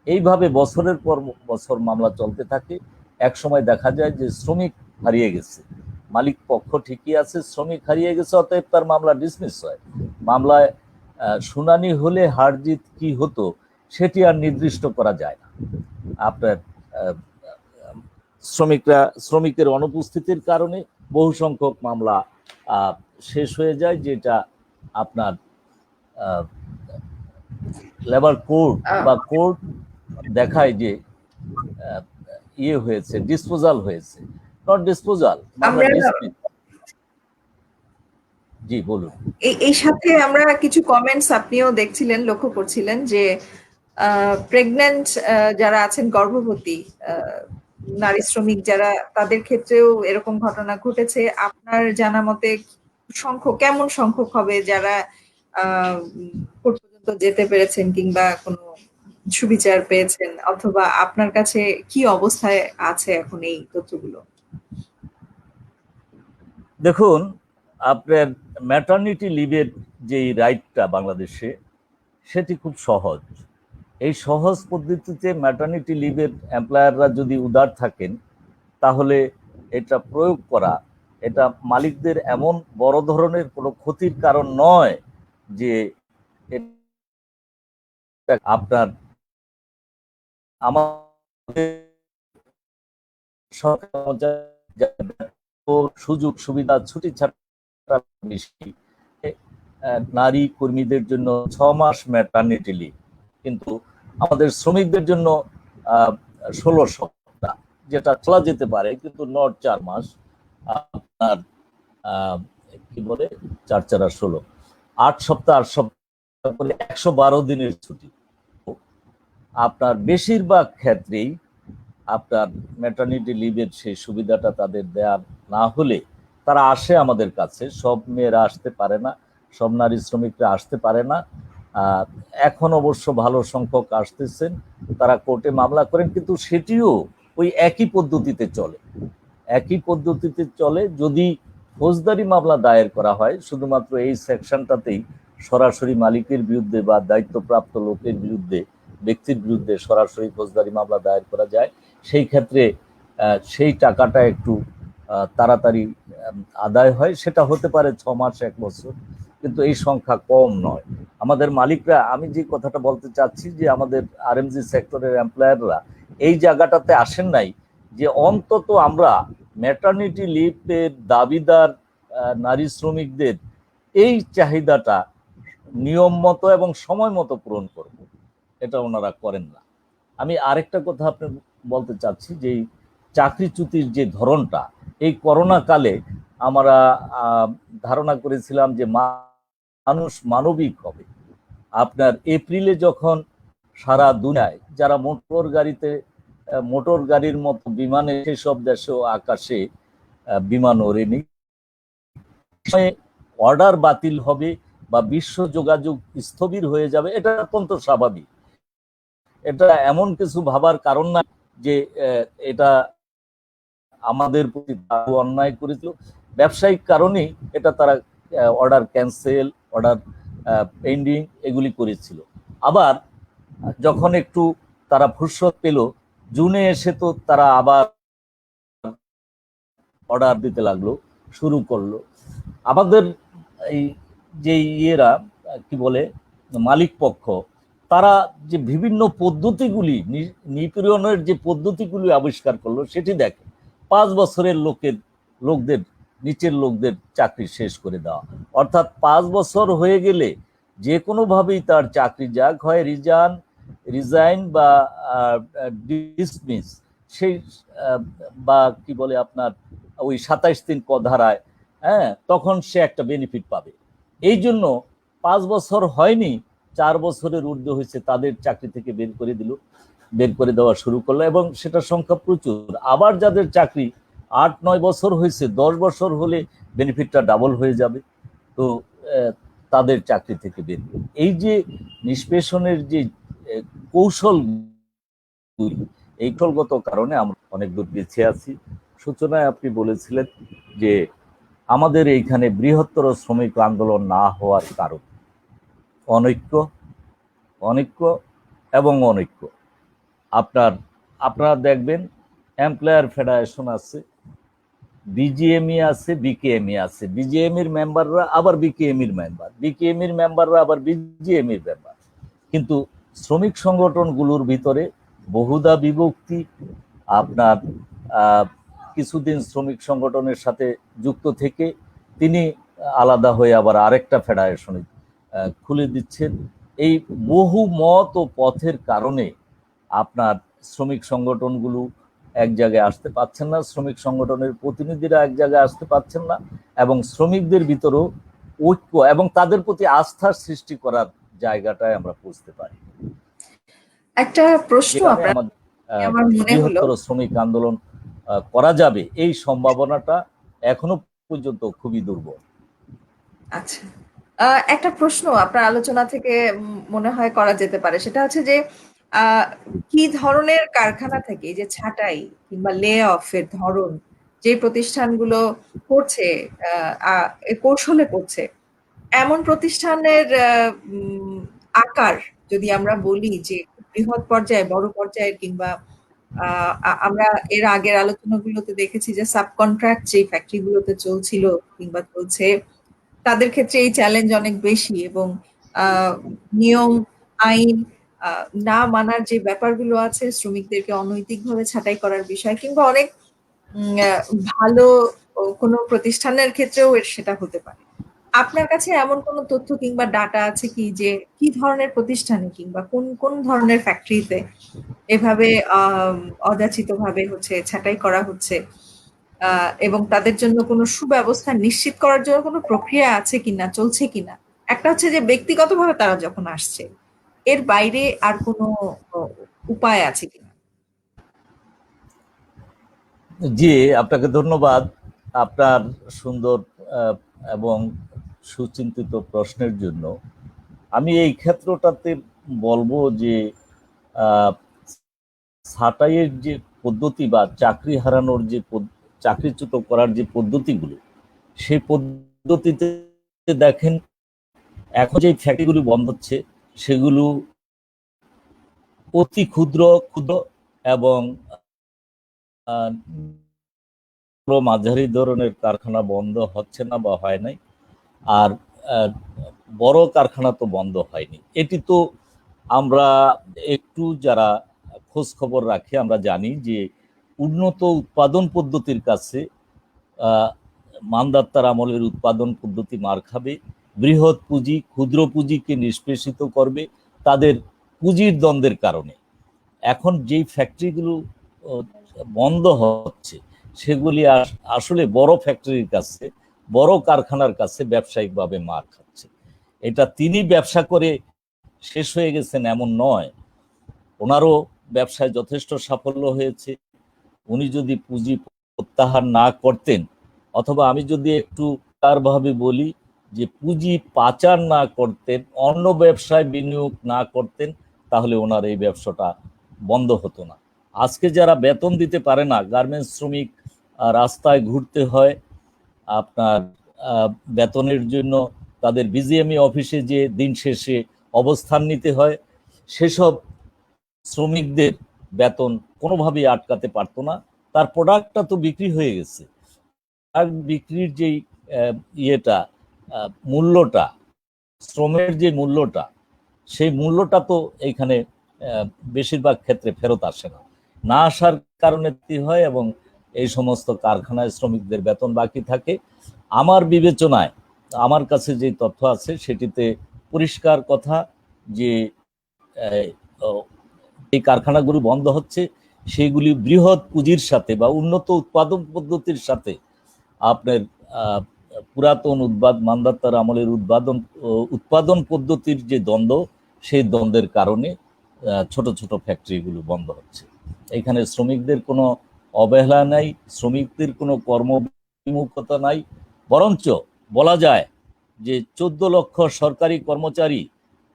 এইভাবে বছরের পর বছর মামলা চলতে থাকে। এক সময় দেখা যায় যে শ্রমিক হারিয়ে গেছে, মালিক পক্ষ ঠিকই আছে, শ্রমিক হারিয়ে গেছে, অতএব তার মামলা ডিসমিস হয়। মামলায় শুনানি হলে হার জিত কি হতো সেটি আর নির্দিষ্ট করা যায় না। আপনার শ্রমিকের অনুপস্থিতির কারণে বহু সংখ্যক মামলা শেষ হয়ে যায়, যেটা আপনার লেবার কোর্ট বা কোর্ট দেখায় যে ইয়ে হয়েছে, ডিসপোজাল হয়েছে, নট ডিসপোজাল, মামলা ডিসমিস। জি বলুন। এই সাথে আমরা কিছু কমেন্টস আপনিও দেখছিলেন, লক্ষ্য করছিলেন যে প্রেগন্যান্ট যারা আছেন, গর্ভবতী নারী শ্রমিক যারা, তাদের ক্ষেত্রেও এরকম ঘটনা ঘটেছে। আপনার জানা মতে কেমন সংখ্যক হবে যারা কোর্ট পর্যন্ত যেতে পেরেছেন কিংবা কোনো সুবিচার পেয়েছেন, অথবা আপনার কাছে কি অবস্থায় আছে এখন এই তথ্যগুলো? দেখুন, আপনার ম্যাটারনিটি লিভের যে রাইটটা বাংলাদেশে, সেটি খুব সহজ। এই সহজ পদ্ধতিতে ম্যাটারনিটি লিভের এমপ্লয়াররা যদি উদার থাকেন, তাহলে এটা প্রয়োগ করা, এটা মালিকদের এমন বড় ধরনের কোনো ক্ষতির কারণ নয় যে আপনার আমাদের সুযোগ সুবিধা ছুটি ছাড়া বেশি, নারী কর্মীদের জন্য 6 মাস ম্যাটারনিটি লিভ, কিন্তু আমাদের শ্রমিকদের জন্য 16 সপ্তাহ, যেটা চলা যেতে পারে, কিন্তু নট 4 মাস। আপনার কি বলে 4 4 16, 8 সপ্তাহ 8 সপ্তাহ করে 112 দিনের ছুটি। আপনার বেশিরভাগ ক্ষেত্রেই আপনার ম্যাটারনিটি লিভের সেই সুবিধাটা তাদের দেয়া না হলে তারা আসে আমাদের কাছে। সব মেয়েরা আসতে পারে না, সব নারী শ্রমিকরা আসতে পারে না। এখন অবশ্য ভালো সংখ্যক আসতেছেন, তারা কোর্টে মামলা করেন, কিন্তু সেটিও ওই একই পদ্ধতিতে চলে। একই পদ্ধতিতে চলে। যদি ফৌজদারি মামলা দায়ের করা হয়, শুধুমাত্র এই সেকশনটাতেই সরাসরি মালিকের বিরুদ্ধে বা দায়িত্বপ্রাপ্ত লোকের বিরুদ্ধে, ব্যক্তির বিরুদ্ধে সরাসরি ফৌজদারি মামলা দায়ের করা যায়। সেই ক্ষেত্রে সেই টাকাটা একটু তাড়াতাড়ি আদায় হয়, সেটা হতে পারে 6 মাস 1 বছর, কিন্তু এই সংখ্যা কম নয়। আমাদের মালিকরা, আমি যে কথাটা বলতে চাচ্ছি যে আমাদের আরএমজি সেক্টরের এমপ্লয়াররা এই জায়গাটাতে আসেন নাই যে অন্তত আমরা ম্যাটারনিটি লিভের দাবিদার নারী শ্রমিকদের এই চাহিদাটা নিয়ম মতো এবং সময় মতো পূরণ করব, এটা ওনারা করেন না। আমি আরেকটা কথা আপনি বলতে চাচ্ছি যে চাকরিচ্যুতির যে ধরনটা, এই করোনা কালে আমরা ধারণা করেছিলাম যে মানুষ মানবিক হবে। আপনার এপ্রিলে যখন সারা দুনিয়ায় যারা মোটর গাড়ির মতো বিমানে, সেসব দেশেও আকাশে বিমান ওড়েনি, অর্ডার বাতিল হবে বা বিশ্ব যোগাযোগ স্থবির হয়ে যাবে, এটা অত্যন্ত স্বাভাবিক। এটা এমন কিছু ভাবার কারণ না যে এটা আমাদের প্রতি অন্যায় করেছিল। ব্যবসায়িক কারণেই এটা তারা অর্ডার ক্যান্সেল, অর্ডার পেন্ডিং এগুলি করেছিল। আবার যখন একটু তারা ফুরসত পেল, জুনে এসে তো তারা আবার অর্ডার দিতে লাগলো, শুরু করলো। আমাদের এই যে ইয়েরা কি বলে মালিক পক্ষ, তারা যে বিভিন্ন পদ্ধতিগুলি, নিপীড়নের যে পদ্ধতিগুলি আবিষ্কার করলো, সেটি দেখে 5 বছরের লোকদের নিচের লোকদের চাকরি শেষ করে দেওয়া। অর্থাৎ 5 বছর হয়ে গেলে যে কোনোভাবেই তার চাকরি যাক, হয় রিজাইন বা ডিসমিস, সেই বা কি বলে আপনার ওই 27 দিন ক ধারায়, হ্যাঁ, তখন সে একটা বেনিফিট পাবে। এই জন্য 5 বছর হয়নি, 4 বছরের ঊর্ধ্বে হয়েছে, তাদের চাকরি থেকে বের করে দেওয়া শুরু করলো, এবং সেটার সংখ্যা প্রচুর। আবার যাদের চাকরি 8-9 বছর হয়েছে, 10 বছর হলে বেনিফিটটা ডাবল হয়ে যাবে, তো তাদের চাকরি থেকে বের করে। এই যে নিষ্পেষণের যে কৌশল, এই কৌশলগত কারণে আমরা অনেক দূর পিছিয়ে আছি। সূচনায় আপনি বলেছিলেন যে আমাদের এইখানে বৃহত্তর শ্রমিক আন্দোলন না হওয়ার কারণ অনৈক্য এবং অনৈক্য। আপনারা দেখবেন এমপ্লয়ার ফেডারেশন আছে, বিজিএমই আছে, বিকেএমই আছে। বিজিএমির মেম্বাররা আবার বিকেএমির মেম্বার, বিকেএমির মেম্বাররা আবার বিজিএমির মেম্বার। কিন্তু শ্রমিক সংগঠনগুলোর ভিতরে বহুদা বিভক্তি। আপনার কিছুদিন শ্রমিক সংগঠনের সাথে যুক্ত থেকে তিনি আলাদা হয়ে আবার আরেকটা ফেডারেশনে খুলে দিচ্ছেন। এই বহু মত ও পথের কারণে আপনার শ্রমিক সংগঠনগুলো এক জায়গায় আসতে পারছেন না, শ্রমিক সংগঠনের প্রতিনিধিরা এক জায়গায় আসতে পারছেন না, এবং শ্রমিকদের ভিতরেও ঐক্য এবং তাদের প্রতি আস্থার সৃষ্টি করার জায়গাটায় আমরা বুঝতে পারি। একটা প্রশ্ন আমার মনে হলো, বৃহত্তর শ্রমিক আন্দোলন করা যাবে এই সম্ভাবনাটা এখনো পর্যন্ত খুবই দুর্বল। আচ্ছা, একটা প্রশ্ন আপনার আলোচনা থেকে মনে হয় করা যেতে পারে, সেটা হচ্ছে যে কি ধরনের কারখানা থেকে যে ছাঁটাই কিংবা লে অফের ধরন যে প্রতিষ্ঠানগুলো করছে, কৌশলে করছে, এমন প্রতিষ্ঠানের আকার যদি আমরা বলি যে বৃহৎ পর্যায়ে, বড় পর্যায়ের, কিংবা আমরা এর আগের আলোচনাগুলোতে দেখেছি যে সাবকন্ট্রাক্ট যে ফ্যাক্টরিগুলোতে চলছিল কিংবা চলছে, তাদের ক্ষেত্রে এই চ্যালেঞ্জ অনেক বেশি, এবং নিয়ম আইন না মানার যে ব্যাপারগুলো আছে, শ্রমিকদেরকে অনৈতিকভাবে ছাঁটাই করার বিষয়, কিংবা অনেক ভালো কোনো প্রতিষ্ঠানের ক্ষেত্রেও সেটা হতে পারে। আপনার কাছে এমন কোনো তথ্য কিংবা ডাটা আছে কি যে কি ধরনের প্রতিষ্ঠানে কিংবা কোন কোন ধরনের ফ্যাক্টরিতে এভাবে অযাচিতভাবে ছাঁটাই করা হচ্ছে, এবং তাদের জন্য কোনো সুব্যবস্থা নিশ্চিত করার জন্য কোনো প্রক্রিয়া আছে কিনা, চলছে কিনা? একটা হচ্ছে যে ব্যক্তিগতভাবে তারা যখন আসছে, এর বাইরে আর কোনো উপায় আছে কিনা? জি, আপনাকে ধন্যবাদ আপনার সুন্দর এবং সুচিন্তিত প্রশ্নের জন্য। আমি এই ক্ষেত্রটাতে বলবো যে ছাঁটাইয়ের যে পদ্ধতি বা চাকরি হারানোর যে চাকরিচ্যুত করার যে পদ্ধতিগুলো, সেই পদ্ধতিতে দেখেন এখন যে ফ্যাক্টরিগুলো বন্ধ হচ্ছে সেগুলো অতি ক্ষুদ্র ক্ষুদ্র এবং মাঝারি ধরনের কারখানা বন্ধ হচ্ছে না বা হয় নাই, আর বড় কারখানা তো বন্ধ হয়নি। এটি তো আমরা একটু যারা খোঁজ খবর রাখি আমরা জানি যে উন্নত উৎপাদন পদ্ধতির কাছে মানদাত্তার আমলের উৎপাদন পদ্ধতি মার খাবে, বৃহৎ পুঁজি ক্ষুদ্র পুঁজিকে নিষ্পেষিত করবে তাদের পুঁজির দ্বন্দ্বের কারণে। এখন যেই ফ্যাক্টরিগুলো বন্ধ হচ্ছে সেগুলি আসলে বড় ফ্যাক্টরির কাছে, বড় কারখানার কাছে ব্যবসায়িকভাবে মার খাচ্ছে। এটা তিনি ব্যবসা করে শেষ হয়ে গেছেন এমন নয়, ওনারও ব্যবসায় যথেষ্ট সাফল্য হয়েছে। উনি যদি পুঁজি প্রত্যাহার না করতেন, অথবা আমি যদি একটু তারভাবে বলি যে পুঁজি পাচার না করতেন, অন্য ব্যবসায় বিনিয়োগ না করতেন, তাহলে ওনার এই ব্যবসাটা বন্ধ হতো না। আজকে যারা বেতন দিতে পারে না, গার্মেন্টস শ্রমিক রাস্তায় ঘুরতে হয়, আপনার বেতনের জন্য তাদের বিজিএমই অফিসে যে দিন শেষে অবস্থান নিতে হয়, সেসব শ্রমিকদের বেতন কোনোভাবেই আটকাতে পারতো না। তার প্রোডাক্টটা তো বিক্রি হয়ে গেছে, আর বিক্রির যেই ইয়েটা মূল্যটা, শ্রমের যে মূল্যটা, সেই মূল্যটা তো এইখানে বেশিরভাগ ক্ষেত্রে ফেরত আসে না, না আসার কারণে কি হয়, এবং এই সমস্ত কারখানায় শ্রমিকদের বেতন বাকি থাকে। আমার বিবেচনায়, আমার কাছে যে তথ্য আছে সেটিতে পরিষ্কার কথা যে এই কারখানাগুলো বন্ধ হচ্ছে, সেইগুলি বৃহৎ পুঁজির সাথে বা উন্নত উৎপাদন পদ্ধতির সাথে আপনার পুরাতন মানদাত্তার আমলের উৎপাদন পদ্ধতির যে দ্বন্দ্ব, সেই দ্বন্দ্বের কারণে ছোট ছোট ফ্যাক্টরিগুলো বন্ধ হচ্ছে। এখানে শ্রমিকদের কোনো অবহেলা নাই, শ্রমিকদের কোনো কর্মবিমুখতা নাই, বরঞ্চ বলা যায় যে 14 লক্ষ সরকারি কর্মচারী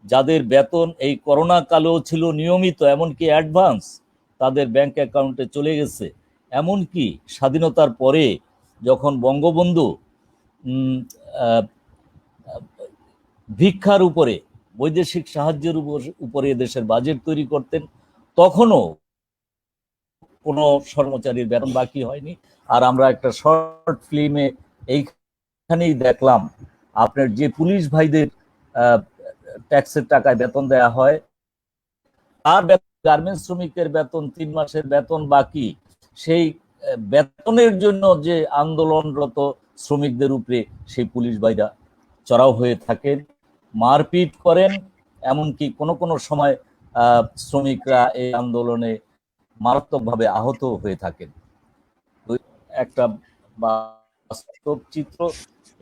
যাদের বেতন এই করোনা কালেও ছিল নিয়মিত, এমনকি অ্যাডভান্স তাদের ব্যাংক অ্যাকাউন্টে চলে গেছে। এমনকি স্বাধীনতার পরে যখন বঙ্গবন্ধু ভিক্ষার উপরে, বৈদেশিক সাহায্যের উপরে দেশের বাজেট তৈরি করতেন, তখনও কোনো কর্মচারীর বেতন বাকি হয়নি। আর আমরা একটা শর্ট ফিল্মে এইখানেই দেখলাম আপনার যে পুলিশ ভাইদের ট্যাক্সের টাকায় বেতন দেয়া হয়, আর গার্মেন্টস শ্রমিকের বেতন 3 মাসের বেতন বাকি, সেই বেতনের জন্য যে আন্দোলনরত শ্রমিকদের উপরে সেই পুলিশ ভাইরা চড়াও হয়ে থাকেন, মারপিট করেন, এমনকি কোনো কোনো সময় শ্রমিকরা এই আন্দোলনে মারাত্মকভাবে আহত হয়ে থাকেন। একটা বাস্তব চিত্র,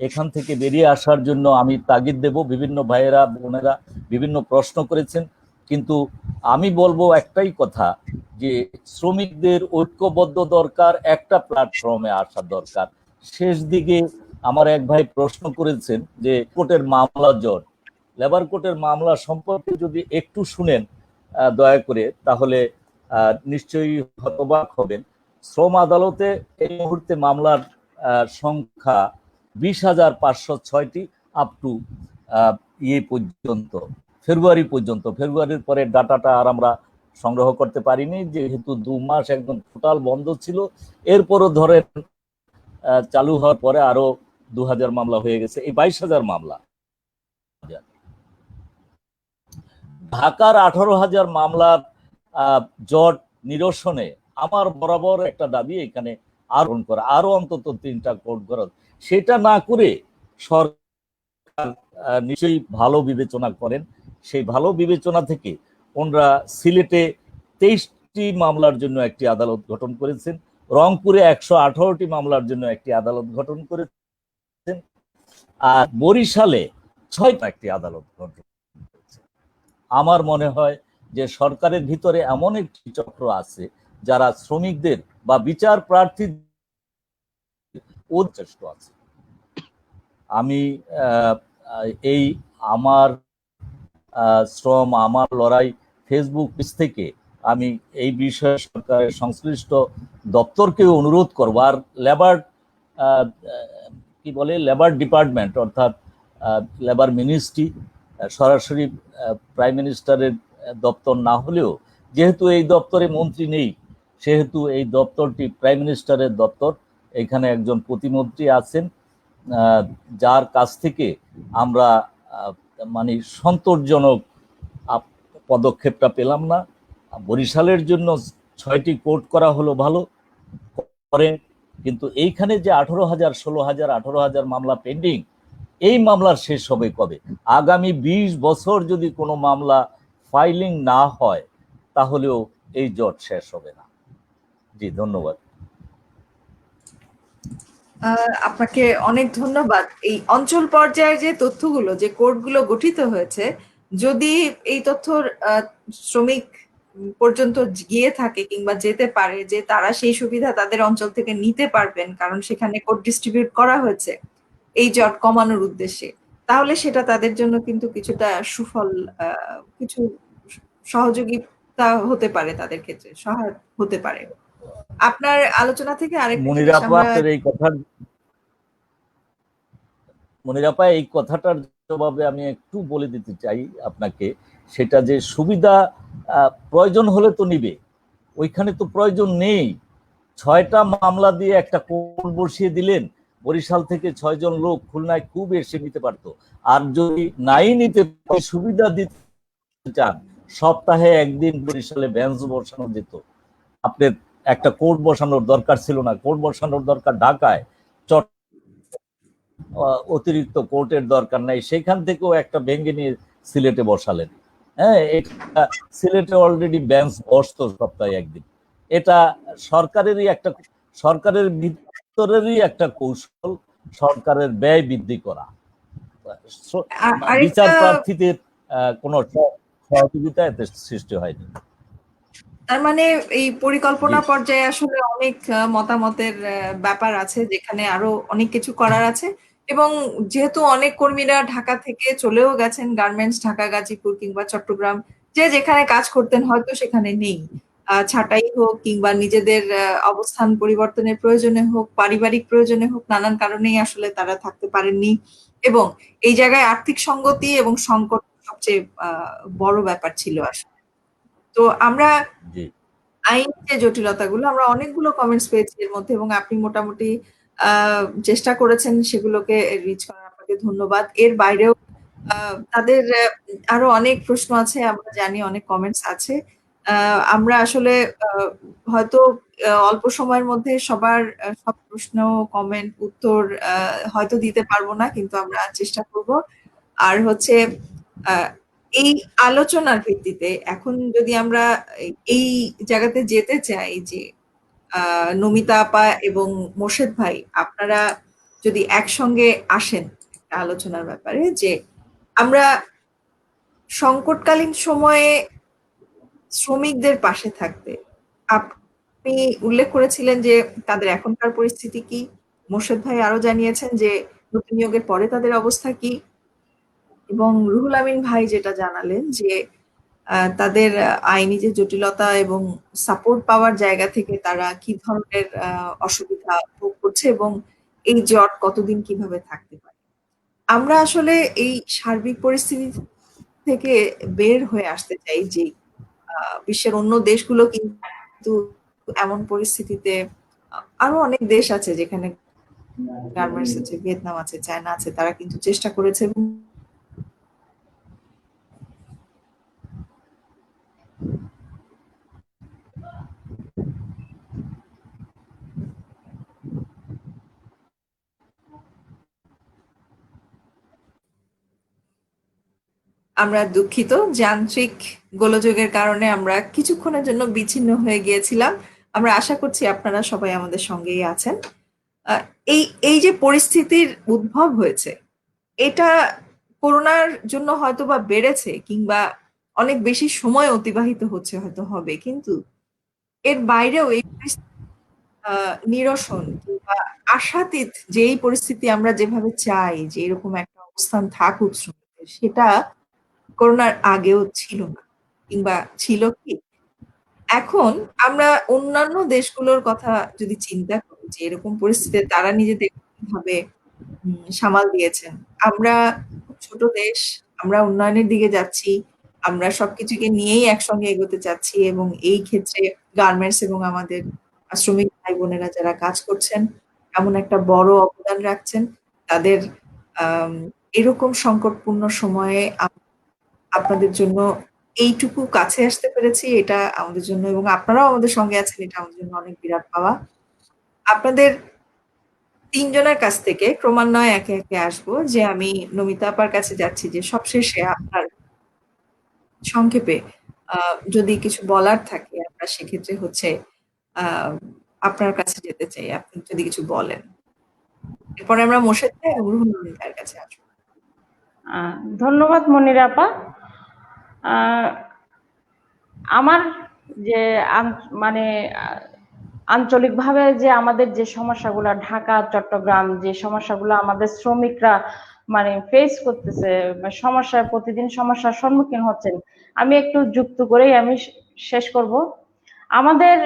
এখান থেকে বেরিয়ে আসার জন্য আমি তাগিদ দেব। বিভিন্ন ভাইয়েরা বোনেরা বিভিন্ন প্রশ্ন করেছেন, কিন্তু আমি বলবো একটাই কথা, যে শ্রমিকদের ঐক্যবদ্ধ দরকার, একটা প্ল্যাটফর্মে আসা দরকার। শেষ দিকে আমার এক ভাই প্রশ্ন করেছেন যে কোর্টের মামলা জট, লেবার কোর্টের মামলা সম্পর্কে যদি একটু শুনেন দয়া করে, তাহলে নিশ্চয়ই হতবাক হবেন। শ্রম আদালতে এই মুহূর্তে মামলার সংখ্যা 20,506টি, আপ টু পর্যন্ত, ফেব্রুয়ারি পর্যন্ত। ফেব্রুয়ারির পরে ডাটাটা আর আমরা সংগ্রহ করতে পারিনি, যেহেতু 2 মাস একদম টোটাল বন্ধ ছিল। এরপরও ধরেন চালু হওয়ার পরে আরো 2000 মামলা হয়ে গেছে, এই 22,000 মামলা। ঢাকার 18,000 মামলার জট নিরসনে আমার বরাবর একটা দাবি, এখানে আরোপণ করা, আরো অন্তত 3টা কোর্ট করা। সেটা না করে সরকার নিশ্চয়ই ভালো বিবেচনা করেন। সেই ভালো বিবেচনা থেকে ওনারা সিলেটে 23টি মামলার জন্য একটি আদালত গঠন করেছেন, রংপুরে 118টি মামলার জন্য একটি আদালত গঠন করেছেন, আর বরিশালে 6টা একটি আদালত গঠন করেছে। আমার মনে হয় যে সরকারের ভিতরে এমন একটি চক্র আছে যারা শ্রমিকদের বা বিচার প্রার্থী চেষ্ট আছে। আমি এই আমার শ্রম আমার লড়াই ফেসবুক পেজ থেকে আমি এই বিষয়ে সরকারের সংশ্লিষ্ট দপ্তরকে অনুরোধ করব, আর লেবার কি বলে লেবার ডিপার্টমেন্ট অর্থাৎ লেবার মিনিস্ট্রি, সরাসরি প্রাইম মিনিস্টারের দপ্তর না হলেও, যেহেতু এই দপ্তরে মন্ত্রী নেই, সেহেতু এই দপ্তরটি প্রাইম মিনিস্টারের দপ্তর। এখানে একজন প্রতিমন্ত্রী আছেন, যার কাছ থেকে আমরা মানে সন্তোষজনক পদক্ষেপটা পেলাম না। বরিশালের জন্য 6টি কোর্ট করা হলো, ভালো করেন, কিন্তু এইখানে যে 18,000, 16,000, 18,000 মামলা পেন্ডিং, এই মামলার শেষ হবে কবে? আগামী 20 বছর যদি কোনো মামলা ফাইলিং না হয়, তাহলেও এই জট শেষ হবে না। জি, ধন্যবাদ। আপনাকে অনেক ধন্যবাদ। এই অঞ্চল পর্যায়ে যে তথ্যগুলো, যে কোর্টগুলো গঠিত হয়েছে, যদি এই তথ্য শ্রমিক পর্যন্ত গিয়ে থাকে কিংবা যেতে পারে, যে তারা সেই সুবিধা তাদের অঞ্চল থেকে নিতে পারবেন, কারণ সেখানে কোর্ট ডিস্ট্রিবিউট করা হয়েছে এই জট কমানোর উদ্দেশ্যে, তাহলে সেটা তাদের জন্য কিন্তু কিছুটা সুফল, কিছু সহযোগিতা হতে পারে, তাদের ক্ষেত্রে সহায়ক হতে পারে। আপনার আলোচনা থেকে আরেকটা জিনিস মনিরাপা, আমরা আপনার এই কথাটার জবাবে আমি একটু বলে দিতে চাই আপনাকে, সেটা যে সুবিধা প্রয়োজন হলে তো নিবে, ওইখানে তো প্রয়োজন নেই। 6টা মামলা দিয়ে একটা কোর্ট বসিয়ে দিলেন, বরিশাল থেকে 6 জন লোক খুলনায় খুব এসে নিতে পারতো। আর যদি নাই নিতে সুবিধা দিতে চান, সপ্তাহে একদিন বরিশালে বেঞ্চ বসানো যেত। আপনার একটা কোর্ট বসানোর দরকার ছিল না, কোর্ট বসানোর দরকার ঢাকায়, অতিরিক্ত কোর্টের দরকার নাই, সেখান থেকেও একটা ভেঙে নিয়ে সিলেটে বসালেন। হ্যাঁ, এটা সিলেটে অলরেডি বেঞ্চ বসতো সপ্তাহে একদিন। এটা সরকারের ভিতরেরই একটা কৌশল, সরকারের ব্যয় বৃদ্ধি করা, বিচার প্রার্থীদের কোনো সহযোগিতা এতে সৃষ্টি হয়নি। তার মানে এই পরিকল্পনা পর্যায়ে আসলে অনেক মতামতের ব্যাপার আছে, যেখানে আরো অনেক কিছু করার আছে। এবং যেহেতু অনেক কর্মীরা ঢাকা থেকে চলেও গেছেন, গার্মেন্টস ঢাকা, গাজীপুর কিংবা চট্টগ্রাম, যে যেখানে কাজ করতেন হয়তো সেখানে নেই, ছাঁটাই হোক কিংবা নিজেদের অবস্থান পরিবর্তনের প্রয়োজনে হোক, পারিবারিক প্রয়োজনে হোক, নানান কারণেই আসলে তারা থাকতে পারেননি। এবং এই জায়গায় আর্থিক সঙ্গতি এবং সংকট সবচেয়ে বড় ব্যাপার ছিল আসলে। তো আমরা আইনি যে জটিলতাগুলো, আমরা অনেকগুলো কমেন্টস পেয়েছি এর মধ্যে, এবং আপনি মোটামুটি চেষ্টা করেছেন সেগুলোকে রিচ করার, আপনাকে ধন্যবাদ। এর বাইরেও তাদের আরো অনেক প্রশ্ন আছে, আমরা জানি অনেক কমেন্টস আছে। আমরা আসলে হয়তো অল্প সময়ের মধ্যে সবার সব প্রশ্ন, কমেন্ট, উত্তর হয়তো দিতে পারবো না, কিন্তু আমরা চেষ্টা করব। আর হচ্ছে আহ, এই আলোচনার ভিত্তিতে এখন যদি আমরা এই জায়গাতে যেতে চাই যে নমিতা আপা এবং মোর্শেদ ভাই, আপনারা যদি একসঙ্গে আসেন একটা আলোচনার ব্যাপারে, যে আমরা সংকটকালীন সময়ে শ্রমিকদের পাশে থাকতে, আপনি উল্লেখ করেছিলেন যে তাদের এখনকার পরিস্থিতি কি, মোর্শেদ ভাই আরো জানিয়েছেন যে নতুন নিয়োগের পরে তাদের অবস্থা কি, এবং রুহুল আমিন ভাই যেটা জানালেন যে তাদের আইনি যে জটিলতা এবং সাপোর্ট পাওয়ার জায়গা থেকে তারা কি ধরনের অসুবিধা ভোগ করছে, এবং এই জট কতদিন কিভাবে থাকতে পারে। আমরা আসলে এই সার্বিক পরিস্থিতি থেকে বের হয়ে আসতে চাই, যে বিশ্বের অন্য দেশগুলো কিন্তু এমন পরিস্থিতিতে, আরো অনেক দেশ আছে যেখানে গার্মেন্টস আছে, ভিয়েতনাম আছে, চায়না আছে, তারা কিন্তু চেষ্টা করেছে এবং আমরা দুঃখিত, যান্ত্রিক গোলযোগের কারণে আমরা কিছুক্ষণের জন্য বিচ্ছিন্ন হয়ে গিয়েছিলাম। আমরা আশা করছি আপনারা সবাই আমাদের সঙ্গেই আছেন। আহ, এই এই যে পরিস্থিতির উদ্ভব হয়েছে, এটা করোনার জন্য হয়তো বা বেড়েছে, কিংবা অনেক বেশি সময় অতিবাহিত হচ্ছে হয়তো হবে, কিন্তু এর বাইরেও এই নিরসন কিংবা আশাতীত যে এই পরিস্থিতি আমরা যেভাবে চাই যে এরকম একটা অবস্থান থাকুক শ্রমিকদের, সেটা করোনার আগেও ছিল না, কিংবা ছিল কি। এখন আমরা অন্যান্য দেশগুলোর কথা যদি চিন্তা করি যে এরকম পরিস্থিতিতে তারা নিজেদের কিভাবে সামাল দিয়েছেন, আমরা খুব ছোট দেশ, আমরা উন্নয়নের দিকে যাচ্ছি, আমরা সবকিছুকে নিয়েই একসঙ্গে এগোতে চাচ্ছি, এবং এই ক্ষেত্রে গার্মেন্টস এবং আমাদের শ্রমিক ভাই বোনেরা যারা কাজ করছেন এমন একটা বড় অবদান রাখছেন, তাদের আম, এরকম সংকটপূর্ণ সময়ে আপনাদের জন্য এইটুকু কাছে আসতে পেরেছি, এটা আমাদের জন্য, এবং আপনারাও আমাদের সঙ্গে আছেন, এটা আমাদের জন্য অনেক বিরাট পাওয়া। আপনাদের তিনজনের কাছ থেকে ক্রমান্বয়ে একে একে আসবো, যে আমি নমিতা আপার কাছে যাচ্ছি, যে সবশেষে আপনার সংক্ষেপে যদি কিছু বলার থাকে, আমরা সেক্ষেত্রে হচ্ছে আহ আপনার কাছে যেতে চাই, আপনি যদি কিছু বলেন। এরপরে আমরা মোর্শেদ ভাই এবং রুহুল আমিন ভাইয়ের কাছে আসবো। ধন্যবাদ মনিরা আপা। আমার যে মানে আঞ্চলিকভাবে যে আমাদের যে সমস্যাগুলো, ঢাকা চট্টগ্রাম যে সমস্যাগুলো আমাদের শ্রমিকরা মানে ফেস করতেছে, সমস্যার প্রতিদিন সমস্যার সম্মুখীন হচ্ছেন, আমি একটু যুক্ত করেই আমি শেষ করব। আমাদের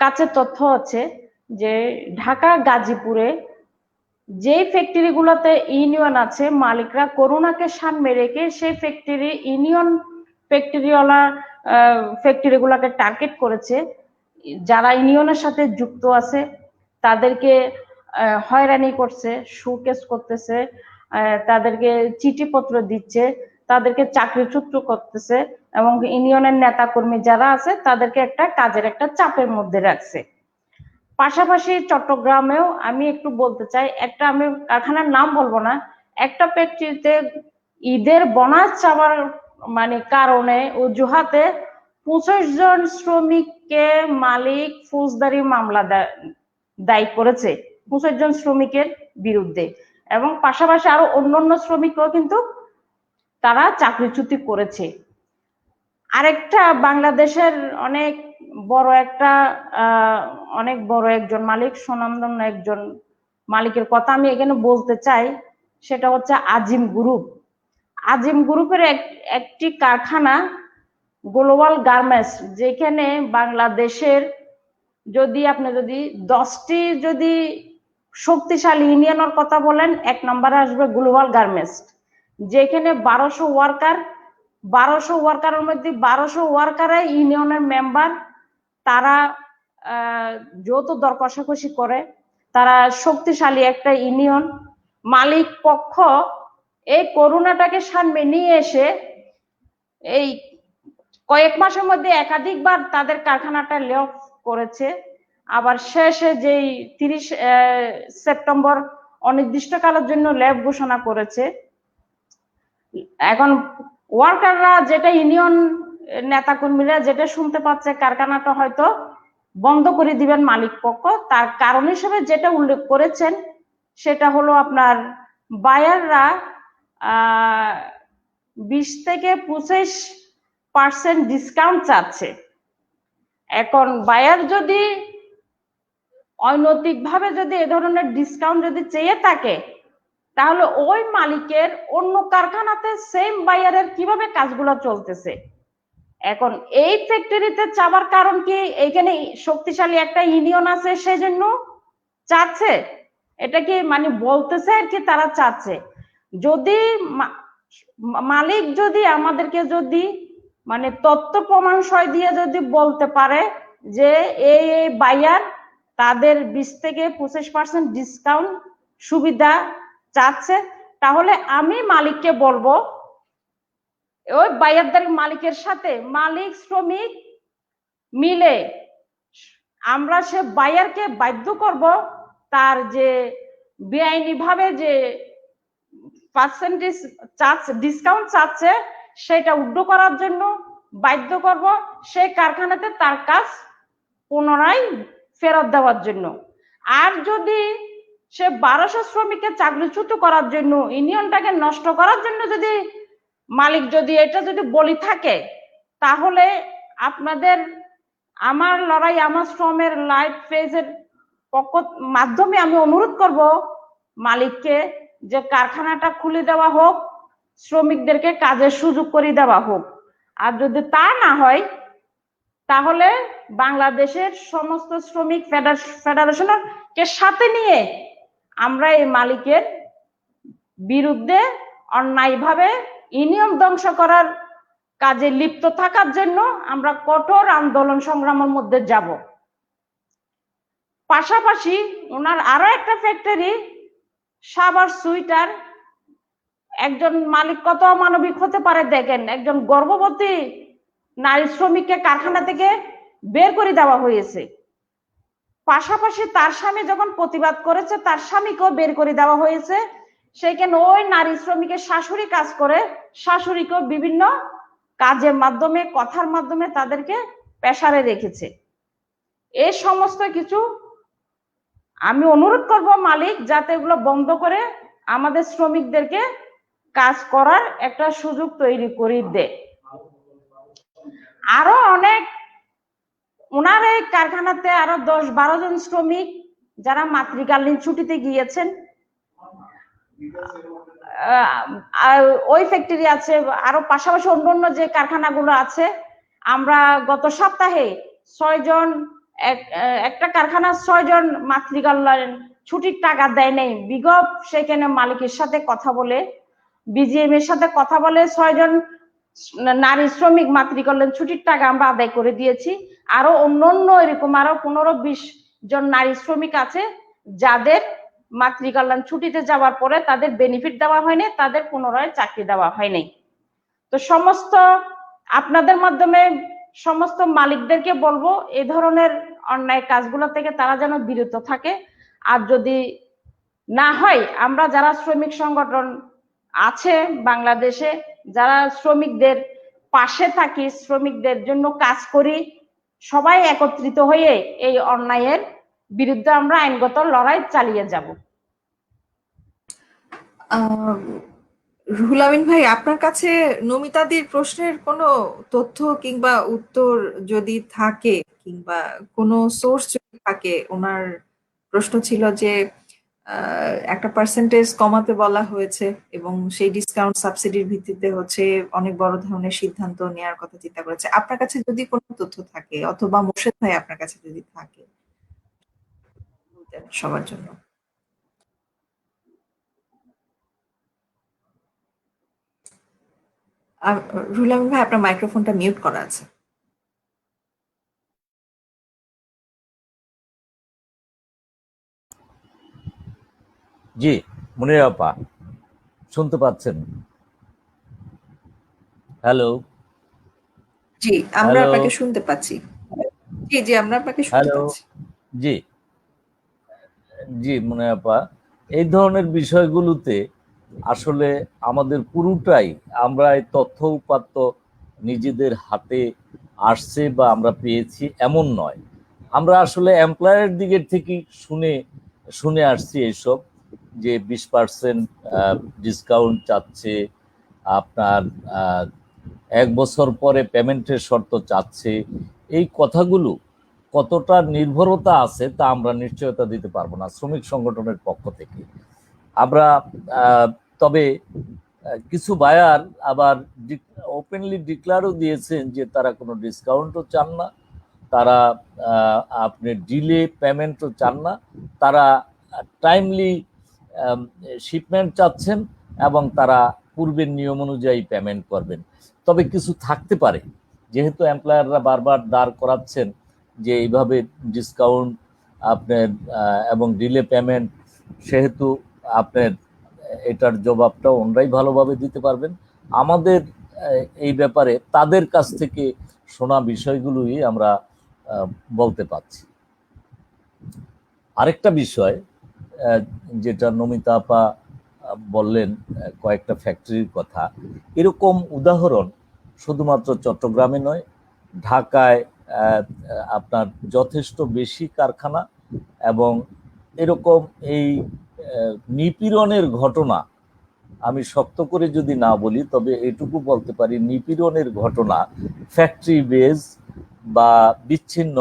কাছে তথ্য আছে যে ঢাকা গাজীপুরে যে ফ্যাক্টরি গুলোতে ইউনিয়ন আছে, মালিকরা করোনাকে সামনে রেখে সেই ফ্যাক্টরি ইউনিয়ন ফ্যাক্টরিওয়ালা ফ্যাক্টরি গুলাকে টার্গেট করেছে। যারা ইউনিয়নের সাথে যুক্ত আছে তাদেরকে হয়রানি করছে, শোকেস করতেছে, তাদেরকে চিঠিপত্র দিচ্ছে, তাদেরকে চাকরিচ্যুত করতেছে, এবং ইউনিয়নের নেতা কর্মী যারা আছে তাদেরকে একটা কাজের একটা চাপের মধ্যে রাখছে। পাশাপাশি চট্টগ্রামেও আমি একটু বলতে চাই, একটা আমি কারখানার নাম বলবো না, একটা ফ্যাক্টরিতে ঈদের বোনাস চাওয়ার মানে কারণে অজুহাতে 25 জন শ্রমিককে মালিক ফৌজদারি মামলা দায়ী করেছে 25 জন শ্রমিকের বিরুদ্ধে, এবং পাশাপাশি আরো অন্যান্য শ্রমিকও কিন্তু তারা চাকরিচ্যুতি করেছে। আরেকটা বাংলাদেশের অনেক বড় একজন মালিক, সুনামধন্য একজন মালিকের কথা আমি এখানে বলতে চাই, সেটা হচ্ছে আজিম গ্রুপ। আজিম গ্রুপের একটি কারখানা গ্লোবাল গার্মেন্টস, যেখানে বাংলাদেশের আপনি যদি 10টি যদি শক্তিশালী ইউনিয়নের কথা বলেন, 1 নম্বরে আসবে গ্লোবাল গার্মেন্টস, যেখানে 1200 ওয়ার্কারের মধ্যে 1200 ওয়ার্কার ইউনিয়নের মেম্বার, তারা যৌথ দর কষাকষি করে, তারা শক্তিশালী একটা ইউনিয়ন। মালিক পক্ষ এই করোনাটাকে সামনে নিয়ে এসে এই কয়েক মাসের মধ্যে একাধিকবার তাদের কারখানাটা লে অফ করেছে। আবার শেষে যেই 30 সেপ্টেম্বর অনির্দিষ্টকালের জন্য ল্যাব ঘোষণা করেছে। এখন ওয়ার্কাররা যেটা, ইউনিয়ন নেতাকর্মীরা যেটা শুনতে পাচ্ছে, কারখানাটা হয়তো বন্ধ করে দিবেন মালিক পক্ষ। তার কারণ হিসেবে যেটা উল্লেখ করেছেন সেটা হলো আপনার বায়াররা 20 থেকে 25% ডিসকাউন্ট চাচ্ছে। এখন বায়ার যদি অনৈতিকভাবে যদি এ ধরনের ডিসকাউন্ট যদি চেয়ে থাকে, তাহলে ওই মালিকের অন্য কারখানাতে সেম বায়ারের কিভাবে কাজগুলো চলতেছে। এখন এই ফ্যাক্টরিতে চাবার কারণ কি, এইখানে শক্তিশালী একটা ইউনিয়ন আছে সেজন্য চাচ্ছে? এটা কি মানে বলতেছে আর কি তারা চাচ্ছে? যদি মালিক যদি আমাদেরকে যদি মানে তথ্য প্রমাণ সহ দিয়ে যদি বলতে পারে যে এই বায়ার তাদের 20 থেকে 25% ডিসকাউন্ট সুবিধা চাচ্ছে, তাহলে আমি মালিককে বলবো ওই বায়ারদের মালিকের সাথে মালিক শ্রমিক মিলে আমরা সে বায়ারকে বাধ্য করব তার যে বেআইনি ভাবে যে পার্সেন্টেজ ডিসকাউন্ট চাচ্ছে সেটা উড্ড করার জন্য বাধ্য করব, সেই কারখানাতে তার কাজ পুনরায় ফেরত দেওয়ার জন্য। আর যদি সে 1200 শ্রমিককে চাকরিচ্যুত করার জন্য, ইউনিয়নটাকে নষ্ট করার জন্য যদি মালিক যদি এটা যদি বলি থাকে, তাহলে আপনাদের আমার লড়াই আমার শ্রমের লাইভ পেজের পক্ষ মাধ্যমে আমি অনুরোধ করব মালিককে যে কারখানাটা খুলে দেওয়া হোক, শ্রমিকদেরকে কাজের সুযোগ করে দেওয়া হোক। আর যদি তা না হয়, তাহলে বাংলাদেশের সমস্ত শ্রমিক ফেডারেশনের কে সাথে নিয়ে আমরা এই মালিকের বিরুদ্ধে অন্যায়ভাবে ইউনিয়ন ধ্বংস করার কাজে লিপ্ত থাকার জন্য আমরা কঠোর আন্দোলন সংগ্রামের মধ্যে যাব। পাশাপাশি ওনার আরো একটা ফ্যাক্টরি সাভার সুইটার, একজন মালিক কত মানবিক হতে পারে দেখেন, একজন গর্ভবতী নারী শ্রমিককে কারখানা থেকে বের করে দেওয়া হয়েছে। পাশাপাশি তার স্বামী যখন প্রতিবাদ করেছে তার স্বামীকেও বের করে দেওয়া হয়েছে। সেখানে ওই নারী শ্রমিকের শাশুড়ি কাজ করে, শাশুড়িকেও বিভিন্ন কাজের মাধ্যমে কথার মাধ্যমে তাদেরকে প্রেসারে রেখেছে। এই সমস্ত কিছু আমি অনুরোধ করব মালিক যাতে এগুলো বন্ধ করে আমাদের শ্রমিকদেরকে কাজ করার একটা সুযোগ তৈরি করে দেয়। আরো অনেক ওনার এই কারখানাতে আরো 10-12 জন শ্রমিক যারা মাতৃকালীন ছুটিতে গিয়েছেন, ওই ফ্যাক্টরি আছে, আরো পাশাপাশি অন্যান্য যে কারখানাগুলো আছে। আমরা গত সপ্তাহে 6 জন, একটা কারখানার 6 জন মাতৃকালীন ছুটির টাকা দেয় নাই। বিগত সেখানে মালিকের সাথে কথা বলে, বিজিএম এর সাথে কথা বলে 6 জন নারী শ্রমিক মাতৃকল্যাণ ছুটির টাকা আমরা আদায় করে দিয়েছি। আরো অন্যান্য এরকম আরো 15-20 জন নারী শ্রমিক আছে যাদের মাতৃকল্যাণ ছুটিতে যাওয়ার পরে তাদের বেনিফিট দেওয়া হয়নি, তাদের পুনরায় চাকরি দেওয়া হয়নি। তো সমস্ত আপনাদের মাধ্যমে সমস্ত মালিকদেরকে বলবো এই ধরনের অন্যায় কাজগুলো থেকে তারা যেন বিরত থাকে। আর যদি না হয়, আমরা যারা শ্রমিক সংগঠন আছে বাংলাদেশে, যারা শ্রমিকদের পাশে থাকি, শ্রমিকদের জন্য কাজ করি, সবাই একত্রিত হয়ে এই অন্যায়ের বিরুদ্ধে আমরা আইনগত লড়াই চালিয়ে যাব। রুহুল আমিন ভাই, আপনার কাছে নমিতাদির প্রশ্নের কোনো তথ্য কিংবা উত্তর যদি থাকে, কিংবা কোনো সোর্স যদি থাকে। ওনার প্রশ্ন ছিল যে একটা পার্সেন্টেজ কমাতে বলা হয়েছে এবং সেই ডিসকাউন্ট সাবসিডির ভিত্তিতে হচ্ছে অনেক বড় ধরনের সিদ্ধান্ত নেওয়ার কথা চিন্তা করেছে। আপনার কাছে যদি কোনো তথ্য থাকে, অথবা মোর্শেদ ভাই আপনার কাছে যদি থাকে, সবার জন্য। রুহুল আমিন ভাই, আপনার মাইক্রোফোনটা মিউট করা আছে। জি, মুনিরা আপা শুনতে পাচ্ছেন? হ্যালো, জি, আমরা হ্যালো, আপনাকে শুনতে পাচ্ছি। জি, জি, আমরা আপনাকে শুনতে হ্যালো। পাচ্ছি। জি, জি মুনিরা আপা, এই ধরনের বিষয়গুলোতে আসলে আমাদের পুরোটাই আমরা এই তথ্য উপাত্ত নিজেদের হাতে আসছে বা আমরা পেয়েছি এমন নয়। আমরা আসলে এমপ্লয়ারের দিকের থেকে শুনে শুনে আসছি এইসব, যে 20% ডিসকাউন্ট চাচ্ছে, আপনার 1 বছর পরে পেমেন্টের শর্ত চাচ্ছে। এই কথাগুলো কতটা নির্ভরতা আছে তা আমরা নিশ্চয়তা দিতে পারবো না শ্রমিক সংগঠনের পক্ষ থেকে। আমরা আহ, তবে কিছু বায়ার আবার ওপেনলি ডিক্লারও দিয়েছেন যে তারা কোনো ডিসকাউন্টও চান না, তারা আপনি ডিলে পেমেন্টও চান না, তারা টাইমলি শিপমেন্ট চাচ্ছেন এবং তারা পূর্বের নিয়ম অনুযায়ী পেমেন্ট করবেন। তবে কিছু থাকতে পারে, যেহেতু এমপ্লয়াররা বারবার দাঁড় করাচ্ছেন যে এইভাবে ডিসকাউন্ট আপনার এবং ডিলে পেমেন্ট, সেহেতু আপনার এটার জবাবটাও ওনরাই ভালোভাবে দিতে পারবেন। আমাদের এই ব্যাপারে তাদের কাছ থেকে শোনা বিষয়গুলোই আমরা বলতে পারছি। আরেকটা বিষয় যেটা নমিতা আপা বললেন, কয়েকটা ফ্যাক্টরির কথা, এরকম উদাহরণ শুধুমাত্র চট্টগ্রামে নয়, ঢাকায় আপনার যথেষ্ট বেশি কারখানা, এবং এরকম এই নিপীড়নের ঘটনা আমি শক্ত করে যদি না বলি তবে এটুকু বলতে পারি, নিপীড়নের ঘটনা ফ্যাক্টরি বেজ বা বিচ্ছিন্ন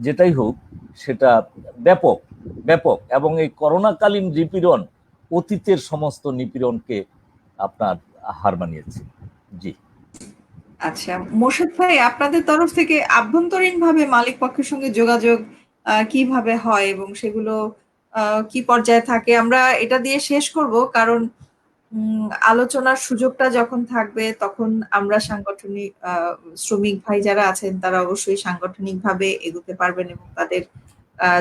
যেটাই হোক সেটা ব্যাপক ব্যাপক, এবং এই করোনাকালীন নিপীড়ন অতীতের সমস্ত নিপীড়নকে আপনার হার মানিয়েছে। জি, আচ্ছা, মোর্শেদ ভাই, আপনাদের তরফ থেকে আভ্যন্তরীণভাবে মালিক পক্ষের সঙ্গে যোগাযোগ কিভাবে হয় এবং সেগুলো কি পর্যায়ে থাকে? আমরা এটা দিয়ে শেষ করব, কারণ আলোচনার সুযোগটা যখন থাকবে তখন আমরা সাংগঠনিক শ্রমিক ভাই যারা আছেন তারা অবশ্যই সাংগঠনিকভাবে এগোতে পারবেন এবং তাদের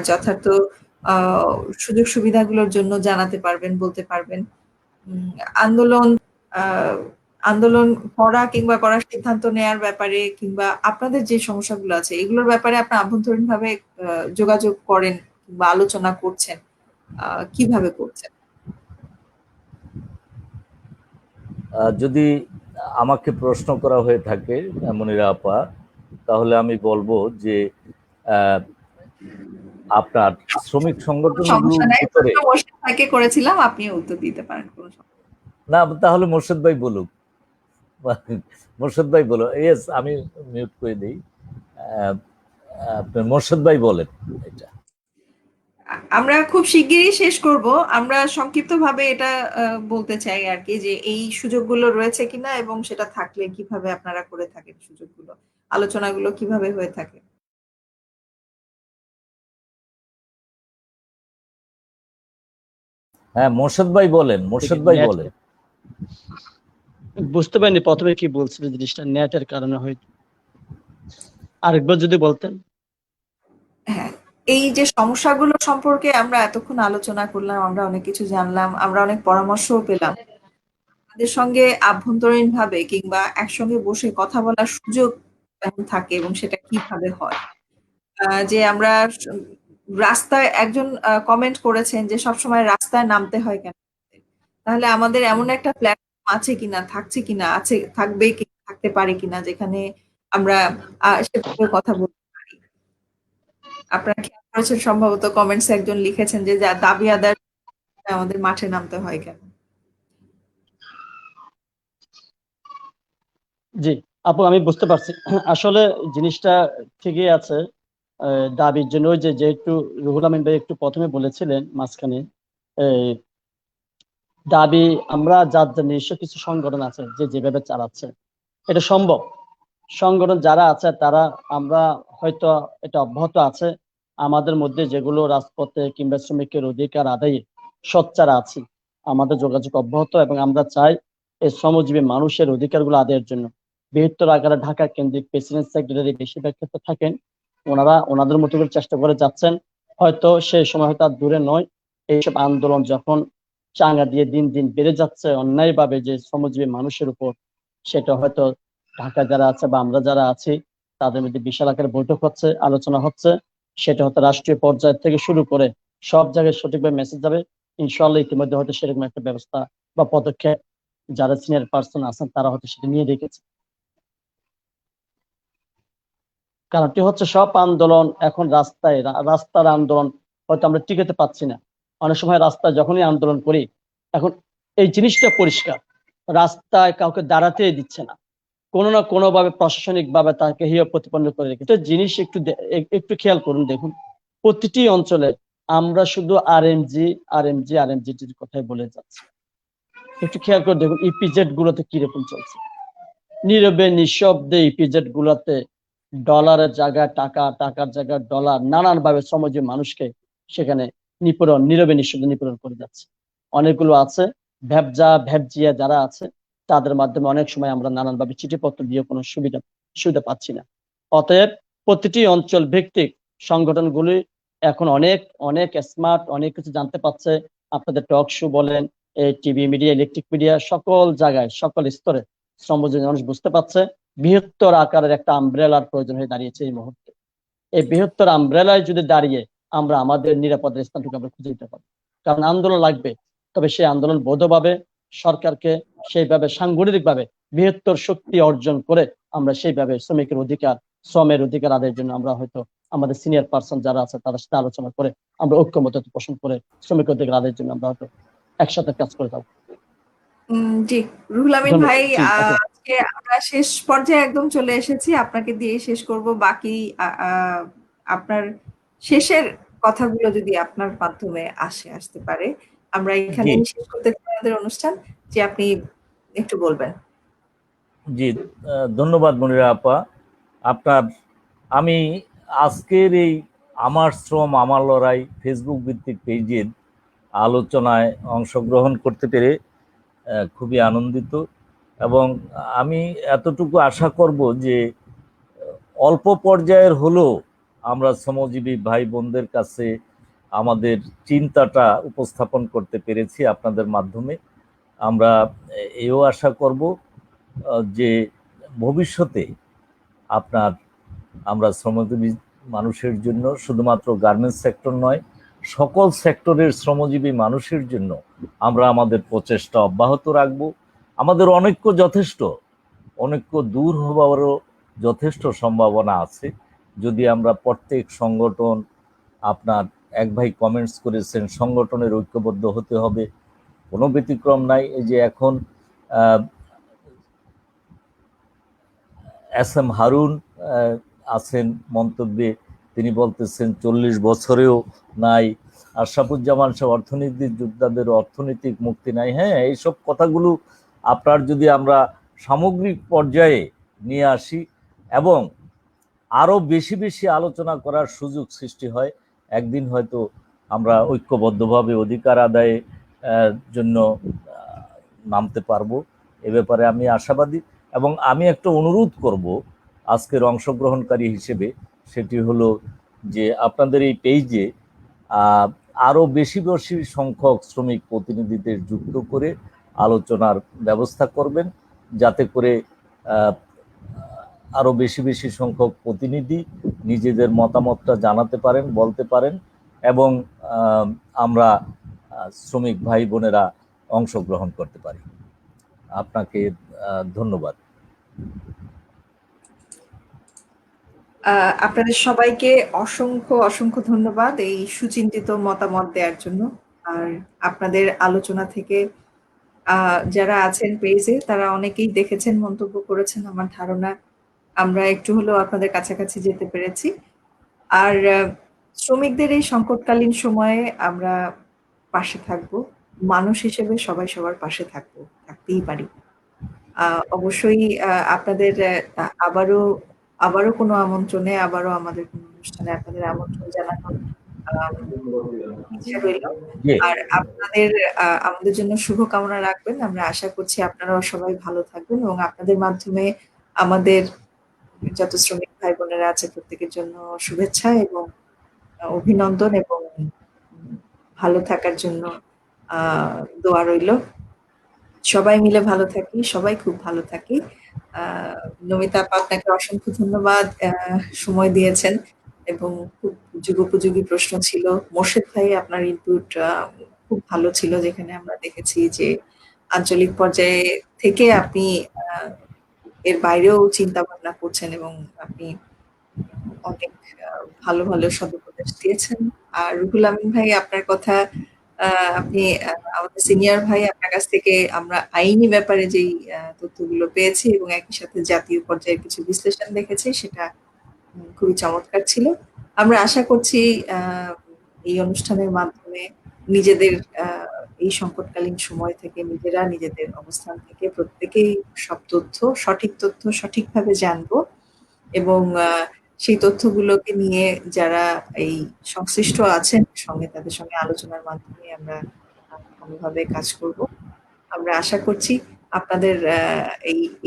যথার্থ আহ, সুযোগ সুবিধাগুলোর জন্য জানাতে পারবেন, বলতে পারবেন। উম, আন্দোলন আহ, আন্দোলন করা কিংবা করার সিদ্ধান্ত নেয়ার ব্যাপারে, কিংবা আপনাদের যে সমস্যাগুলো আছে এগুলোর ব্যাপারে আপনার আভ্যন্তরীণভাবে যোগাযোগ করেন কিংবা আলোচনা করছেন, কিভাবে করছেন? যদি আমাকে প্রশ্ন করা হয়ে থাকে মনিরা আপা, তাহলে আমি বলবো যে আহ, আপনার শ্রমিক কোনো সমস্যা সংগঠনগুলোর নাই, ভিতরে, প্রশ্ন মোর্শেদ ভাইকে করেছিলাম, আপনিও উত্তর দিতে পারেন, কোনো সমস্যা না তাহলে মোর্শেদ ভাই বলুক, মোর্শেদ ভাই বলো। ইয়েস, আমি মিউট করে দিই। আহ, আপনার মোর্শেদ ভাই বলেন এটা। আমরা খুব শিগগিরই শেষ করব। আমরা সংক্ষিপ্তভাবে এটা বলতে চাই আর কি, যে এই সুযোগগুলো রয়েছে কিনা এবং সেটা থাকলে কিভাবে আপনারা করে থাকেন, সুযোগগুলো, আলোচনাগুলো কিভাবে হয়ে থাকে। হ্যাঁ, মোর্শেদ ভাই বলেন, মোর্শেদ ভাই নেট বলেন। বুঝতে পারিনি প্রথমে কি বলছিল, জিনিসটা নেটের কারণে হয়তো আরেকবার যদি বলতেন। হ্যাঁ, এই যে সমস্যাগুলো সম্পর্কে আমরা এতক্ষণ আলোচনা করলাম, আমরা অনেক কিছু জানলাম, আমরা অনেক পরামর্শও পেলাম। তাদের সঙ্গে আভ্যন্তরীণভাবে কিংবা একসঙ্গে বসে কথা বলার সুযোগ কেমন থাকে এবং সেটা কিভাবে হয়। যে আমরা রাস্তায়, একজন কমেন্ট করেছেন যে সবসময় রাস্তায় নামতে হয় কেন? তাহলে আমাদের এমন একটা প্ল্যাটফর্ম আছে কিনা, থাকছে কিনা, আছে, থাকবে কি, থাকতে পারে কিনা, যেখানে আমরা সেভাবে কথা বলতে পারি। আপনারা খেয়াল করেছেন সম্ভবত, কমেন্টস একজন লিখেছেন যে দাবি আদায়ের জন্য আমাদের মাঠে নামতে হয় কেন? জি আপু, আমি বুঝতে পারছি। আসলে জিনিসটা ঠিকই আছে। দাবির জন্য ওই যে যেহেতু রুহুল আমিন ভাই একটু প্রথমে বলেছিলেন মাঝখানে, এই দাবি আমরা যার যার নিজস্ব কিছু সংগঠন আছে যে যেভাবে চালাচ্ছে, এটা সম্ভব। সংগঠন যারা আছে তারা, আমরা হয়তো এটা অব্যাহত আছে আমাদের মধ্যে, যেগুলো রাজপথে কিংবা শ্রমিকের অধিকার আদায়ে সোচ্চার আছি, আমাদের যোগাযোগ অব্যাহত, এবং আমরা চাই এই শ্রমজীবী মানুষের অধিকারগুলো আদায়ের জন্য। বৃহত্তর আকারে ঢাকা কেন্দ্রিক প্রেসিডেন্ট সেক্রেটারি বেশিরভাগ ক্ষেত্রে থাকেন, ওনারা ওনাদের মতো করে চেষ্টা করে যাচ্ছেন। হয়তো সেই সময় হয়তো আর দূরে নয়, এইসব আন্দোলন যখন চাঙ্গা দিয়ে দিন দিন বেড়ে যাচ্ছে অন্যায়ভাবে যে শ্রমজীবী মানুষের উপর, সেটা হয়তো ঢাকা যারা আছে বা আমরা যারা আছি তাদের মধ্যে বিশাল আকারে বৈঠক হচ্ছে, আলোচনা হচ্ছে। সেটা হয়তো রাষ্ট্রীয় পর্যায় থেকে শুরু করে সব জায়গায় সঠিকভাবে মেসেজ যাবে ইনশাল্লাহ। ইতিমধ্যে হয়তো সেরকম একটা ব্যবস্থা বা পদক্ষেপ যারা সিনিয়র পার্সন আছেন তারা হয়তো সেটা নিয়ে রেখেছে। কারণটি হচ্ছে সব আন্দোলন এখন রাস্তায়, রাস্তার আন্দোলন হয়তো আমরা টিকাতে পাচ্ছি না। অনেক সময় রাস্তায় যখনই আন্দোলন করি, এখন এই জিনিসটা পরিষ্কার, রাস্তায় কাউকে দাঁড়াতেই দিচ্ছে না, কোনো না কোনো ভাবে প্রশাসনিক ভাবে তাকে হেয় প্রতিপন্ন করে রেখেছে। একটা জিনিস একটু খেয়াল করুন, দেখুন প্রতিটি অঞ্চলে আমরা শুধু আরএমজি আরএমজি আরএমজিটির কথাই বলে যাচ্ছি। একটু খেয়াল করে দেখুন ইপিজেড গুলোতে কিরকম চলছে। নীরবে নিঃশব্দে ইপিজেড গুলাতে ডলারের জায়গায় টাকা, টাকার জায়গায় ডলার, নানান ভাবে শ্রমজীবী মানুষকে সেখানে নীরবে নিঃশব্দে নিপীড়ন করে যাচ্ছে। অনেকগুলো আছে ভ্যাবজিয়া যারা আছে, তাদের মাধ্যমে অনেক সময় আমরা নানান ভাবে চিঠিপত্র দিয়ে কোনো সুবিধা পাচ্ছি না। অতএব প্রতিটি অঞ্চল ভিত্তিক সংগঠনগুলি এখন অনেক অনেক স্মার্ট, অনেক কিছু জানতে পারছে। আপনাদের টক শো বলেন, টিভি মিডিয়া, ইলেকট্রিক মিডিয়া, সকল জায়গায় সকল স্তরে শ্রমজীবী মানুষ বুঝতে পারছে বৃহত্তর আকারের একটা আমব্রেলার প্রয়োজন হয়ে দাঁড়িয়েছে এই মুহূর্তে। এই বৃহত্তর আমব্রেলায় যদি দাঁড়িয়ে আমরা আমাদের নিরাপদের স্থানটুকু আমরা খুঁজে দিতে পারি। কারণ আন্দোলন লাগবে, তবে সেই আন্দোলন বৈধভাবে সরকারকে সেইভাবে সাংগঠনিকভাবে বৃহত্তর শক্তি অর্জন করে আমরা সেইভাবে শ্রমের অধিকার আদায়ের জন্য আমরা হয়তো আমাদের সিনিয়র পার্সন যারা আছে তাদের সাথে আলোচনা করে আমরা ঐক্যমত্য পোষণ করে শ্রমিক অধিকার আদায়ের জন্য আমরা হয়তো একসাথে কাজ করে যাবো। জি, রুহুল আমিন ভাই, জি, আজকে আমরা শেষ পর্যায়ে একদম চলে এসেছি, আপনাকে দিয়ে শেষ করব। বাকি আপনার শেষের কথাগুলো যদি আপনার মাধ্যমে আসতে পারে, আমরা জি এখানেই শেষ করতে চাই আমাদের অনুষ্ঠান। যে আপনি একটু বলবেন। জি ধন্যবাদ মনিরা আপা। আপনার আমি আজকের এই আমার শ্রম আমার লড়াই ফেসবুক ভিত্তিক পেজের আলোচনায় অংশগ্রহণ করতে পেরে খুবই আনন্দিত, এবং আমি এতটুকু আশা করব যে অল্প পর্যায়ের হলেও আমরা শ্রমজীবী ভাই বোনদের কাছে আমাদের চিন্তাটা উপস্থাপন করতে পেরেছি আপনাদের মাধ্যমে। আমরা এও আশা করব যে ভবিষ্যতে আপনার আমরা শ্রমজীবী মানুষের জন্য শুধুমাত্র গার্মেন্টস সেক্টর নয়, সকল সেক্টরের শ্রমজীবী মানুষের জন্য আমরা আমাদের প্রচেষ্টা অব্যাহত রাখব। আমাদের অনৈক্য যথেষ্ট, অনৈক্য দূর হওয়ারও যথেষ্ট সম্ভাবনা আছে যদি আমরা প্রত্যেক সংগঠন, আপনার এক ভাই কমেন্টস করেছেন সংগঠনের ঐক্যবদ্ধ হতে হবে, কোনো ব্যতিক্রম নাই। এই যে এখন এস এম হারুন আছেন মন্তব্যে, তিনি বলতেছেন 40 বছরেও নাই। আশরাফুজ্জামান সাহেব অর্থনীতির যোদ্ধাদের অর্থনৈতিক মুক্তি নাই। হ্যাঁ, এইসব কথাগুলো আপনার যদি আমরা সামগ্রিক পর্যায়ে নিয়ে আসি এবং আরও বেশি বেশি আলোচনা করার সুযোগ সৃষ্টি হয়, একদিন হয়তো আমরা ঐক্যবদ্ধভাবে অধিকার আদায়ের জন্য নামতে পারবো। এ ব্যাপারে আমি আশাবাদী। এবং আমি একটা অনুরোধ করব আজকের অংশগ্রহণকারী হিসেবে, সেটি হলো যে আপনাদের এই পেজে আরও বেশি বেশি সংখ্যক শ্রমিক প্রতিনিধিদের যুক্ত করে আলোচনার ব্যবস্থা করবেন, যাতে করে আরও বেশি বেশি সংখ্যক প্রতিনিধি নিজেদের মতামতটা জানাতে পারেন, বলতে পারেন, এবং আমরা শ্রমিক ভাই বোনেরা অংশগ্রহণ করতে পারি। আপনাকে ধন্যবাদ। আপনাদের সবাইকে অসংখ্য অসংখ্য ধন্যবাদ এই সুচিন্তিত মতামত দেওয়ার জন্য। আর আপনাদের আলোচনা থেকে যারা আছেন পেজে তারা অনেকেই দেখেছেন, মন্তব্য করেছেন। আমার ধারণা আমরা একটু হলেও আপনাদের কাছাকাছি যেতে পেরেছি। আর শ্রমিকদের এই সংকটকালীন সময়ে আমরা পাশে থাকবো, মানুষ হিসেবে সবাই সবার পাশে থাকবো, থাকতেই পারি। অবশ্যই আপনাদের আবারও কোনো আমন্ত্রণে, আবারও আমাদের কোনো অনুষ্ঠানে আপনাদের আমন্ত্রণ জানানোর ইচ্ছা রইল। আর আপনাদের আমাদের জন্য শুভকামনা রাখবেন। আমরা আশা করছি আপনারাও সবাই ভালো থাকবেন এবং আপনাদের মাধ্যমে আমাদের যত শ্রমিক ভাই বোনেরা আছে প্রত্যেকের জন্য শুভেচ্ছা এবং অভিনন্দন এবং ভালো থাকার জন্য দোয়া রইল। সবাই মিলে ভালো থাকি, সবাই খুব ভালো থাকি। নমিতা আপা, আপনাকে অসংখ্য ধন্যবাদ, সময় দিয়েছেন এবং খুব যুগোপযোগী প্রশ্ন ছিল। মোর্শেদ ভাই, আপনার ইনপুট খুব ভালো ছিল, যেখানে আমরা দেখেছি যে আঞ্চলিক পর্যায়ে থেকে আপনি এর বাইরেও চিন্তা ভাবনা করছেন এবং আপনি অনেক ভালো ভালো সদুপদেশ দিয়েছেন। আর রুহুল আমিন ভাই, আপনার কথা, আপনি আমাদের সিনিয়র ভাই, আপনার কাছ থেকে আমরা আইনি ব্যাপারে যেই তথ্যগুলো পেয়েছি এবং একই সাথে জাতীয় পর্যায়ে কিছু বিশ্লেষণ দেখেছি, সেটা খুবই চমৎকার ছিল। আমরা আশা করছি এই অনুষ্ঠানের মাধ্যমে নিজেদের এই সংকটকালীন সময় থেকে নিজেরা নিজেদের অবস্থান থেকে প্রত্যেকেই সব তথ্য, সঠিক তথ্য সঠিকভাবে জানবো এবং সেই তথ্যগুলোকে নিয়ে যারা এই সংশ্লিষ্ট আছেন সঙ্গে, তাদের সঙ্গে আলোচনার মাধ্যমে আমরা ভালোভাবে কাজ করব। আমরা আশা করছি আপনাদের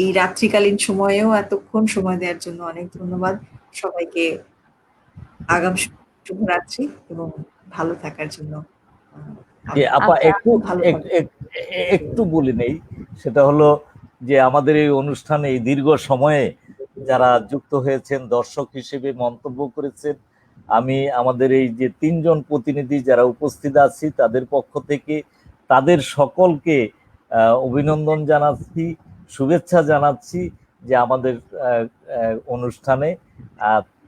এই রাত্রিকালীন সময়েও এতক্ষণ সময় দেওয়ার জন্য অনেক ধন্যবাদ সবাইকে। আগাম শুভরাত্রি এবং ভালো থাকার জন্য আপা একটু ভালো একটু বলি নেই, সেটা হলো যে আমাদের এই অনুষ্ঠানে এই দীর্ঘ সময়ে যারা যুক্ত হয়েছেন, দর্শক হিসেবে মন্তব্য করেছেন, আমি আমাদের এই যে 3 জন প্রতিনিধি যারা উপস্থিত আছি তাদের পক্ষ থেকে তাদের সকলকে অভিনন্দন জানাচ্ছি, শুভেচ্ছা জানাচ্ছি যে আমাদের অনুষ্ঠানে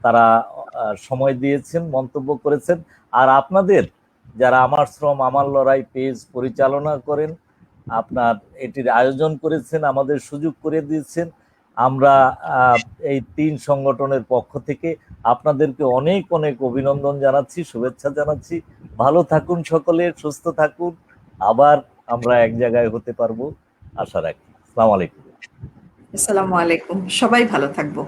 তারা সময় দিয়েছেন, মন্তব্য করেছেন। আর আপনাদের যারা আমার শ্রম আমার লড়াই পেজ পরিচালনা করেন, আপনার এটির আয়োজন করেছেন, আমাদের সুযোগ করে দিয়েছেন, আমরা এই 3 সংগঠনের পক্ষ থেকে আপনাদেরকে অনেক অনেক অভিনন্দন জানাচ্ছি, শুভেচ্ছা জানাচ্ছি। ভালো থাকুন সকলে, সুস্থ থাকুন, আবার আমরা এক জায়গায় হতে পারবো আশা রাখি। আসসালামু আলাইকুম। আসসালামু আলাইকুম, সবাই ভালো থাকবো।